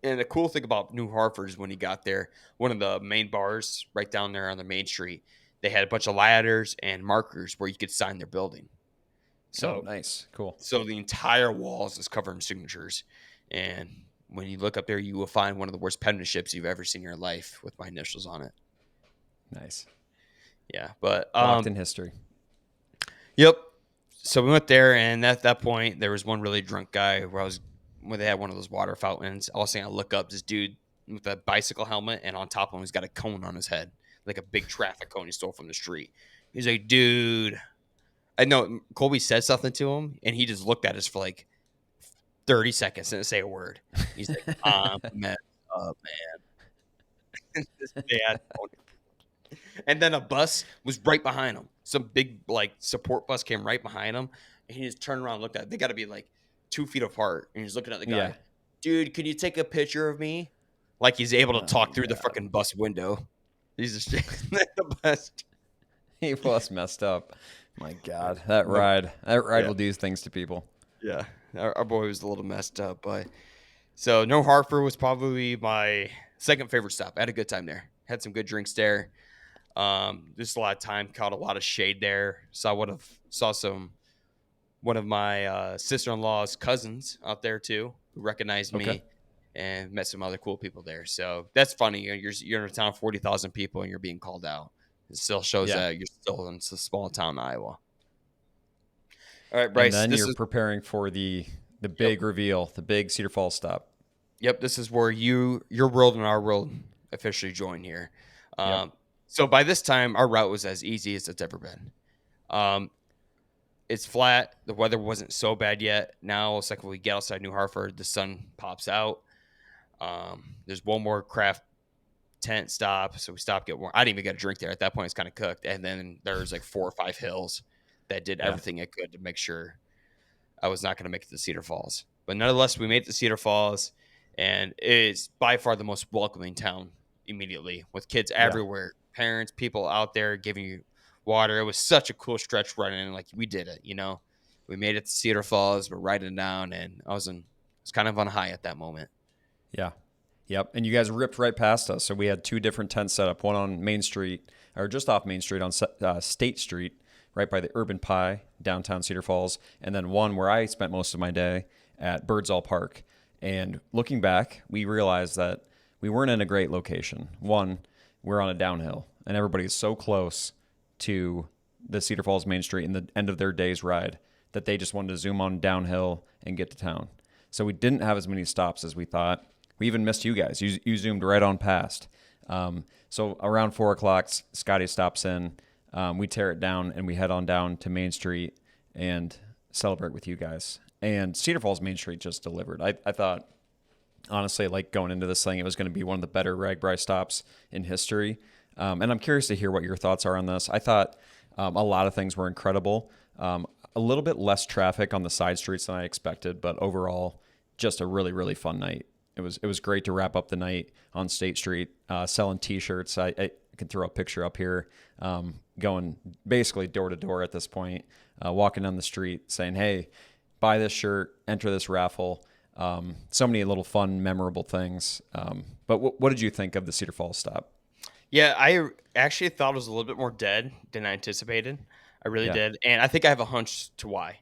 And the cool thing about New Hartford is when you got there, one of the main bars right down there on the main street, they had a bunch of ladders and markers where you could sign their building. Oh, So, nice, cool, so the entire walls is covered in signatures. And when you look up there, you will find one of the worst penmanships you've ever seen in your life with my initials on it. nice. Yeah, but Locked in history. yep. So we went there, and at that point, there was one really drunk guy where they had one of those water fountains. All of a sudden, I look up this dude with a bicycle helmet, and on top of him, he's got a cone on his head, like a big traffic cone he stole from the street. He's like, "Dude," I know Colby said something to him, and he just looked at us for like 30 seconds and didn't say a word. He's like, "I'm messed up, man." This bad. And then a bus was right behind him. Some big like support bus came right behind him, and he just turned around and looked at it. They got to be like 2 feet apart, and he's looking at the Yeah. guy. Dude, can you take a picture of me? Like he's able to Oh my talk through the god, fucking bus window. He's just the best. he was messed up. My Yeah, god, that my- ride, that ride yeah, will do things to people. yeah. Our boy was a little messed up, but so no Hartford was probably my second favorite stop. I had a good time there. Had some good drinks there. Just a lot of time, caught a lot of shade there. Saw some one of my sister-in-law's cousins out there too, who recognized Okay. me, and met some other cool people there. So that's funny. You're in a town of 40,000 people and you're being called out. It still shows Yeah. that you're still in a small town, Iowa. All right, And Bryce. then This you're is preparing for the yep, big reveal, the big Cedar Falls stop. yep. This is where your world and our world officially join here. Yep. Um, so by this time, our route was as easy as it's ever been. Um, it's flat. The weather wasn't so bad yet. Now it's like when we get outside New Hartford, the sun pops out. There's one more craft tent stop, so we stopped get warm. I didn't even get a drink there at that point. It's kind of cooked, and then there's like 4 or 5 hills that did Yeah. everything I could to make sure I was not going to make it to Cedar Falls. But nonetheless, we made it to Cedar Falls, and it's by far the most welcoming town immediately with kids Yeah. everywhere, parents, people out there giving you water. It was such a cool stretch running. Like we did it, We made it to Cedar Falls. We're riding down, and I was kind of on high at that moment. Yeah. Yep. And you guys ripped right past us. So we had two different tents set up, one on Main Street, or just off Main Street on State Street, right by the Urban Pie, downtown Cedar Falls, and then one where I spent most of my day at Birdsall Park. And looking back, we realized that we weren't in a great location. One, we're on a downhill, and everybody's so close to the Cedar Falls Main Street and the end of their day's ride that they just wanted to zoom on downhill and get to town. So we didn't have as many stops as we thought. We even missed you guys. You zoomed right on past. So around 4 o'clock, Scotty stops in. We tear it down and we head on down to Main Street and celebrate with you guys. And Cedar Falls Main Street just delivered. I thought, honestly, like going into this thing, it was going to be one of the better RAGBRAI stops in history. And I'm curious to hear what your thoughts are on this. I thought a lot of things were incredible. A little bit less traffic on the side streets than I expected, but overall, just a really, really fun night. It was great to wrap up the night on State Street, selling T-shirts. I can throw a picture up here, going basically door to door at this point, walking down the street saying, "Hey, buy this shirt, enter this raffle." So many little fun, memorable things. But what did you think of the Cedar Falls stop? Yeah, I actually thought it was a little bit more dead than I anticipated. I really Yeah. did, and I think I have a hunch to why.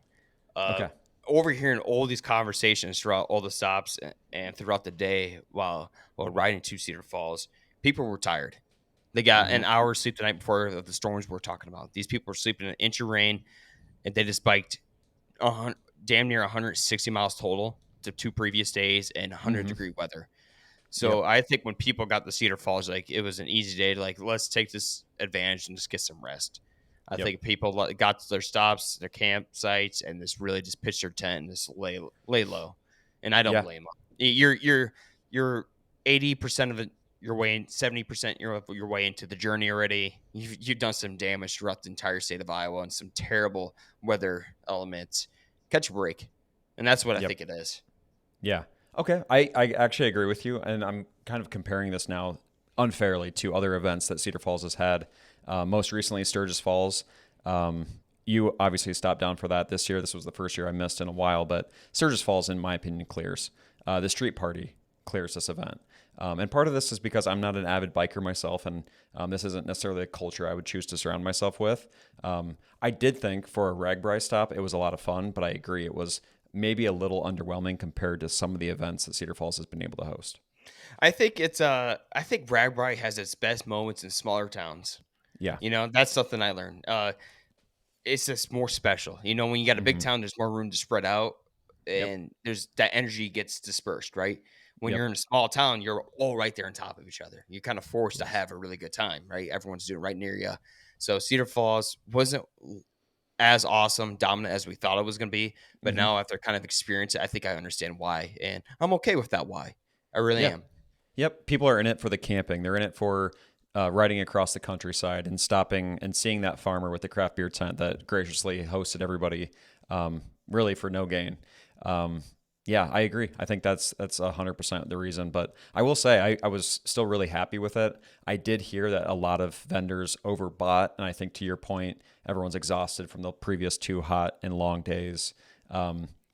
Uh, Okay. Overhearing all these conversations throughout all the stops and throughout the day while riding to Cedar Falls, people were tired. They got Hmm. an hour's sleep the night before of the storms we're talking about. These people were sleeping in an inch of rain, and they just biked a damn near 160 miles total to 2 previous days and 100-degree weather. So Yep. I think when people got the Cedar Falls, like it was an easy day to like let's take this advantage and just get some rest. I Yep. think people got to their stops, their campsites, and just really just pitched their tent and just lay low. And I don't Yeah. blame them. You're 80% of it your way in, 70% your way into the journey already. You've done some damage throughout the entire state of Iowa and some terrible weather elements. Catch a break, and that's what I Yep. think it is. Yeah. Okay. I actually agree with you. And I'm kind of comparing this now unfairly to other events that Cedar Falls has had. Most recently, Sturgis Falls. Um, you obviously stopped down for that this year. This was the first year I missed in a while, but Sturgis Falls, in my opinion, clears. The street party clears this event. And part of this is because I'm not an avid biker myself, and this isn't necessarily a culture I would choose to surround myself with. I did think for a RAGBRAI stop, it was a lot of fun, but I agree it was maybe a little underwhelming compared to some of the events that Cedar Falls has been able to host. I think RAGBRAI has its best moments in smaller towns. Yeah. That's something I learned. It's just more special. When you got a big Hmm. town, there's more room to spread out, Yep. and there's that energy gets dispersed, right? When Yep. you're in a small town, you're all right there on top of each other. You're kind of forced to Yes. have a really good time, right? Everyone's doing it right near you. So Cedar Falls wasn't as awesome, dominant as we thought it was going to be, but Hmm. now after kind of experience it, I think I understand why, and I'm okay with that. Why? I really Yeah. am. Yep. People are in it for the camping. They're in it for riding across the countryside and stopping and seeing that farmer with the craft beer tent that graciously hosted everybody, really for no gain. Um, yeah, I agree. I think that's 100% the reason. But I will say I was still really happy with it. I did hear that a lot of vendors overbought, and I think to your point, everyone's exhausted from the previous 2 hot and long days.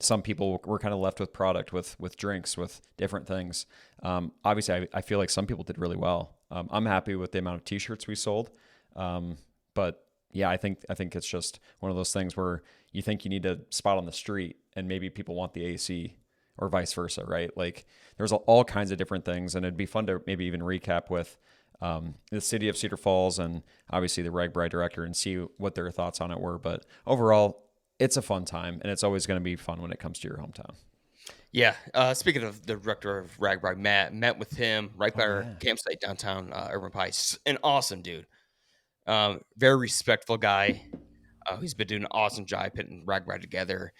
Some people were kind of left with product, with drinks, with different things. Obviously, I feel like some people did really well. I'm happy with the amount of T-shirts we sold, but yeah, I think it's just one of those things where you think you need a spot on the street, and maybe people want the AC, or vice versa, right? Like there's all kinds of different things, and it'd be fun to maybe even recap with the city of Cedar Falls and obviously the RAGBRAI director and see what their thoughts on it were. But overall, it's a fun time, and it's always going to be fun when it comes to your hometown. Yeah. Speaking of the director of RAGBRAI, Matt, met with him right by Oh our yeah. campsite downtown Urban Pike. An awesome dude. Very respectful guy. He's been doing an awesome job putting RAGBRAI together,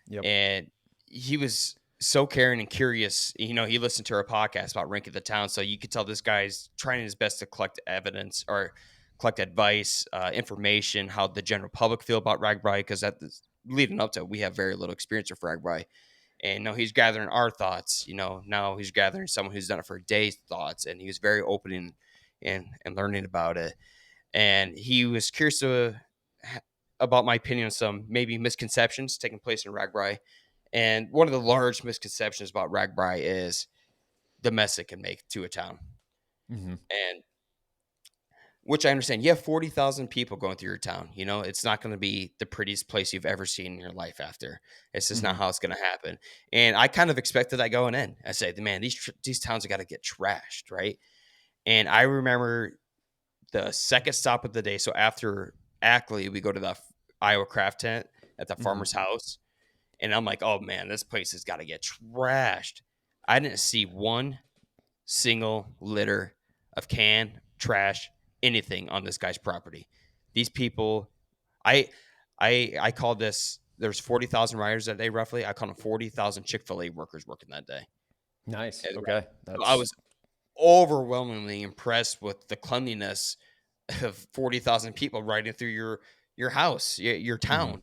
Yep. and he was so caring and curious. He listened to our podcast about ranking the town, so you could tell this guy's trying his best to collect evidence or collect advice, information, how the general public feel about RAGBRAI, because leading up to it, we have very little experience with RAGBRAI. And no, he's gathering our thoughts. Now he's gathering someone who's done it for a day's thoughts, and he was very open and learning about it. And he was curious about my opinion on some maybe misconceptions taking place in RAGBRAI. And one of the large misconceptions about RAGBRAI is the mess it can make to a town. Hmm. And which I understand. You have 40,000 people going through your town. It's not going to be the prettiest place you've ever seen in your life after. It's just not Hmm. how it's going to happen. And I kind of expected that going in. I said, man, these towns have got to get trashed, right? And I remember the second stop of the day. So after Ackley, we go to the Iowa Craft Tent at the Hmm. farmer's house. And I'm like, oh man, this place has got to get trashed. I didn't see one single litter of can, trash, anything on this guy's property. These people, I, I called this. There's 40,000 riders that day, roughly. I called them 40,000 Chick-fil-A workers working that day. Nice. And Okay. so I That's. was overwhelmingly impressed with the cleanliness of 40,000 people riding through your house, your Hmm. town.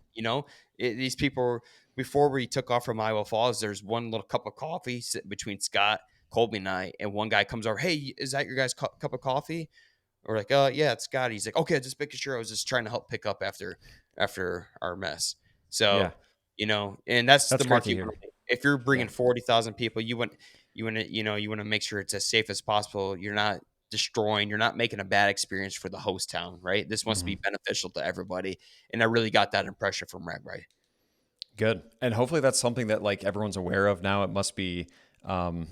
These people, before we took off from Iowa Falls, there's one little cup of coffee sitting between Scott, Colby, and I, and one guy comes over, hey, is that your guys' cup of coffee? We're like, yeah, it's Scott. He's like, okay, just making sure. I was just trying to help pick up after our mess. Yeah. So, and that's That's the great mark to you want hear. to make. If you're Yeah. bringing 40,000 people, you want to make sure it's as safe as possible. You're not destroying, you're not making a bad experience for the host town, right? This wants to Hmm. be beneficial to everybody, and I really got that impression from RAGBRAI. Good. And hopefully that's something that like everyone's aware of now. It must be um,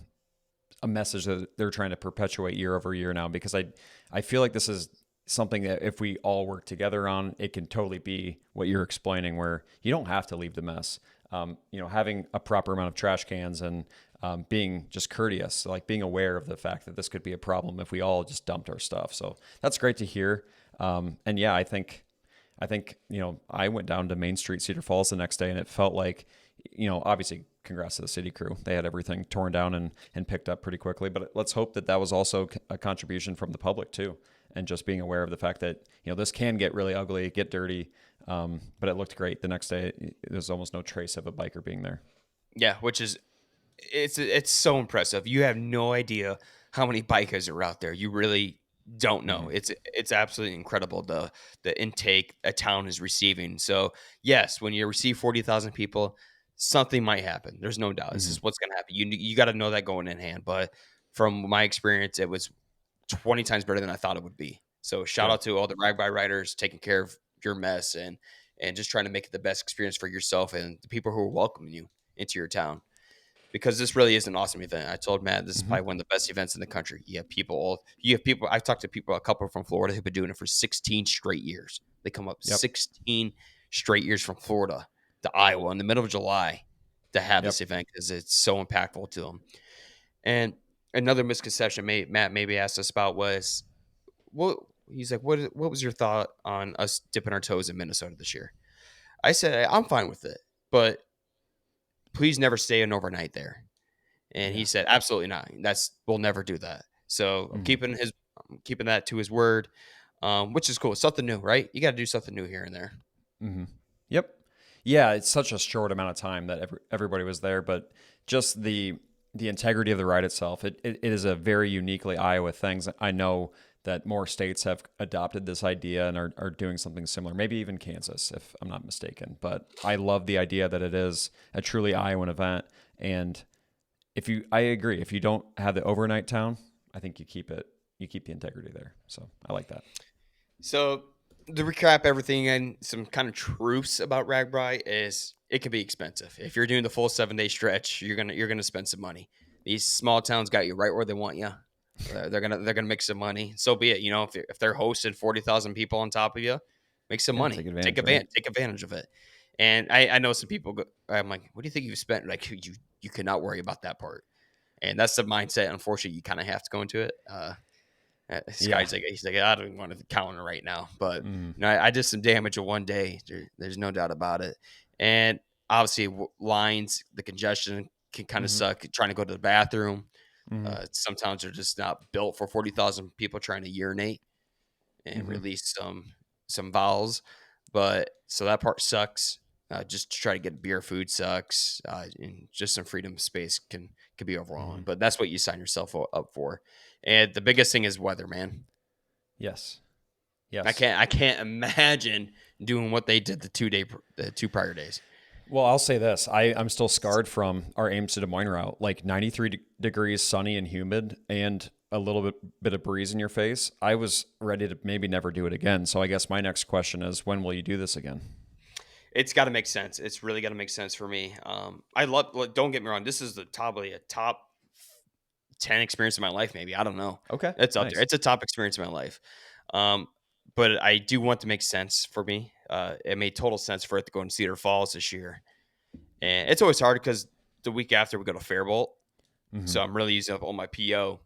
a message that they're trying to perpetuate year over year now, because I feel like this is something that if we all work together on, it can totally be what you're explaining, where you don't have to leave the mess. Having a proper amount of trash cans and being just courteous, like being aware of the fact that this could be a problem if we all just dumped our stuff. So that's great to hear. And yeah, I think, I went down to Main Street, Cedar Falls the next day, and it felt like, obviously, congrats to the city crew. They had everything torn down and picked up pretty quickly. But let's hope that that was also a contribution from the public too, and just being aware of the fact that this can get really ugly, get dirty. But it looked great the next day. There's almost no trace of a biker being there. Yeah, which is it's so impressive. You have no idea how many bikers are out there. You really don't know. Hmm. It's absolutely incredible the intake a town is receiving. So yes, when you receive 40,000 people, something might happen. There's no doubt. This Hmm. is what's going to happen. You got to know that going in hand. But from my experience, it was 20 times better than I thought it would be. So shout Good. out to all the rag by riders taking care of your mess and just trying to make it the best experience for yourself and the people who are welcoming you into your town, because this really is an awesome event. I told Matt this is Hmm. probably one of the best events in the country. You have people. I've talked to people, a couple from Florida who've been doing it for 16 straight years. They come up Yep. 16 straight years from Florida to Iowa in the middle of July to have Yep. this event because it's so impactful to them. And another misconception Matt maybe asked us about was what he's like. What was your thought on us dipping our toes in Minnesota this year? I said I'm fine with it, but please never stay an overnight there. And he Yeah. said, "Absolutely not. We'll never do that." So Hmm. I'm keeping that to his word, which is cool. It's something new, right? You got to do something new here and there. Hmm. Yep. Yeah, it's such a short amount of time that everybody was there, but just the integrity of the ride itself, it is a very uniquely Iowa thing. I know that more states have adopted this idea and are doing something similar, maybe even Kansas, if I'm not mistaken. But I love the idea that it is a truly Iowan event. And I agree, if you don't have the overnight town, I think you keep the integrity there. So I like that. So to recap everything and some kind of truths about RAGBRAI is it can be expensive. If you're doing the full 7 day stretch, you're gonna spend some money. These small towns got you right where they want you. They're gonna make some money. So be it. If they're hosting 40,000 people on top of you, make some Yeah, money. take advantage, right? Take advantage of it. And I know some people. I'm like, what do you think you've spent? Like you cannot worry about that part. And that's the mindset. Unfortunately, you kind of have to go into it. This Yeah. guy's like, he's like, I don't want to counter right now, but Mm-hmm. I did some damage in one day. There's no doubt about it. And obviously, lines, the congestion can kind of Mm-hmm. suck. Trying to go to the bathroom. Mm-hmm. Sometimes they're just not built for 40,000 people trying to urinate and Mm-hmm. release some vowels. But so that part sucks. Just to try to get beer, food sucks, and just some freedom of space can be Mm-hmm. overwhelming. But that's what you sign yourself up for. And the biggest thing is weather, man. Yes. I Yes. can't I can't imagine doing what they did the 2 prior days. Well, I'll say this. I'm still scarred from our Ames to Des Moines route. Like 93 degrees, sunny and humid, and a little bit of breeze in your face. I was ready to maybe never do it again. So I guess my next question is, when will you do this again? It's got to make sense. It's really got to make sense for me. I love. Don't get me wrong. This is probably a top 10 experience of my life. Maybe I don't know. Okay. It's up there. Nice. It's a top experience of my life. Um, but I do want to make sense for me. It made total sense for it to go in Cedar Falls this year, and it's always hard because the week after we go to Faribault, Mm-hmm. so I'm really using up all my PTO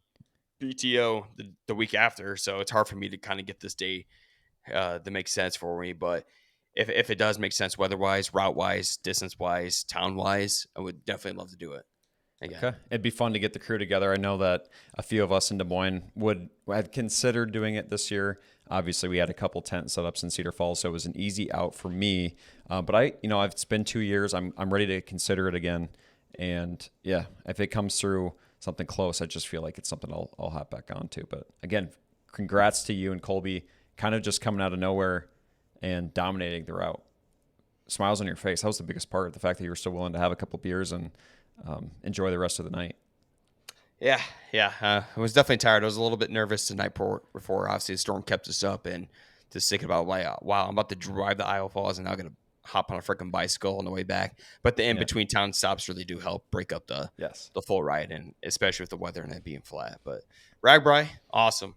the week after. So it's hard for me to kind of get this day that makes sense for me. But if it does make sense weather wise, route wise, distance wise, town wise, I would definitely love to do it again. Okay. It'd be fun to get the crew together. I know that a few of us in Des Moines would have considered doing it this year. Obviously, we had a couple tent setups in Cedar Falls, so it was an easy out for me. But it's been 2 years. I'm ready to consider it again. And yeah, if it comes through something close, I just feel like it's something I'll hop back onto. But again, congrats to you and Colby, kind of just coming out of nowhere and dominating the route. Smiles on your face. That was the biggest part. The fact that you were still willing to have a couple beers and enjoy the rest of the night. Yeah, yeah. I was definitely tired. I was a little bit nervous the night before. Obviously, the storm kept us up, and just thinking about like, wow, I'm about to drive to Iowa Falls, and now I'm gonna hop on a freaking bicycle on the way back. But the in Yeah. between town stops really do help break up Yes. the full ride, and especially with the weather and it being flat. But RAGBRAI, awesome.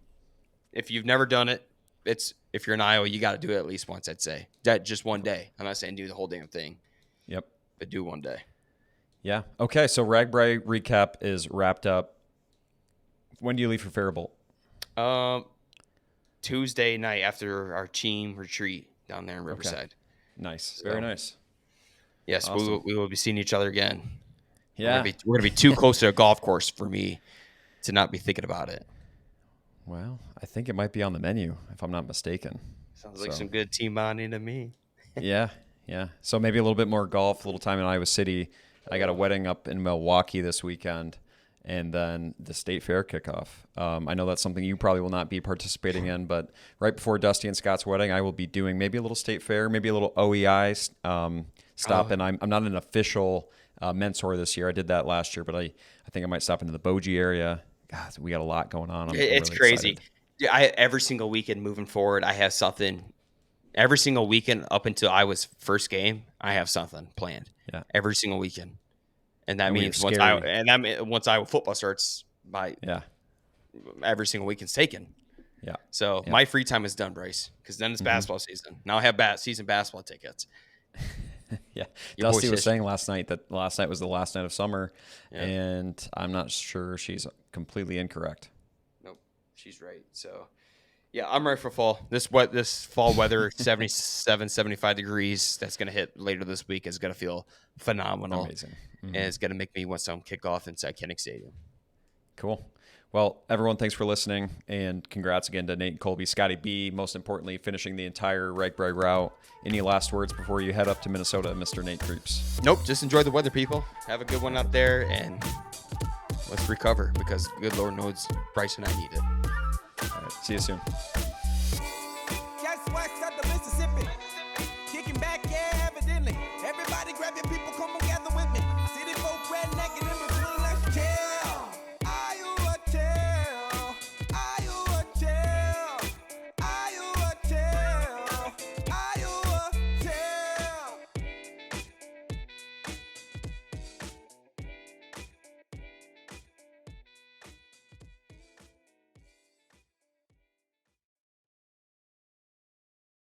If you've never done it, it's if you're in Iowa, you got to do it at least once. I'd say that just one day. I'm not saying do the whole damn thing, Yep. but do one day. Yeah. Okay. So RAGBRAI recap is wrapped up. When do you leave for Faribault? Um, Tuesday night after our team retreat down there in Okay. Riverside. Nice. Very So nice. yes, Awesome. we will be seeing each other again. Yeah. We're gonna be too close to a golf course for me to not be thinking about it. Well, I think it might be on the menu if I'm not mistaken. Sounds like So, some good team bonding to me. yeah. Yeah. So maybe a little bit more golf, a little time in Iowa City. I got a wedding up in Milwaukee this weekend, and then the state fair kickoff. I know that's something you probably will not be participating in, but right before Dusty and Scott's wedding, I will be doing maybe a little state fair, maybe a little OEI stop. Oh, And I'm not an official mentor this year. I did that last year, but I think I might stop into the Bogie area. God, we got a lot going on. I'm it's really crazy. excited. Yeah, every single weekend moving forward, I have something. Every single weekend up until I was first game, I have something planned. Yeah. Every single weekend, and that And we have means once I scary. and that once Iowa football starts, my Yeah. every single weekend's taken. Yeah. So Yeah. my free time is done, Bryce, because then it's Hmm. basketball season. Now I have season basketball tickets. Yeah. Your boy Dusty was says, saying last night that last night was the last night of summer, yeah, and I'm not sure she's completely incorrect. nope, she's right. So yeah, I'm ready for fall. This fall weather, 77, 75 degrees. That's gonna hit later this week. Is gonna feel phenomenal, Amazing. and Hmm. it's gonna make me want some kickoff inside Kinnick Stadium. Cool. Well, everyone, thanks for listening, and congrats again to Nate and Colby, Scotty B, most importantly, finishing the entire RAGBRAI route. Any last words before you head up to Minnesota, Mr. Nate Creeps? Nope, just enjoy the weather, people. Have a good one out there, and let's recover because good Lord knows Bryce and I need it. All right. See you soon.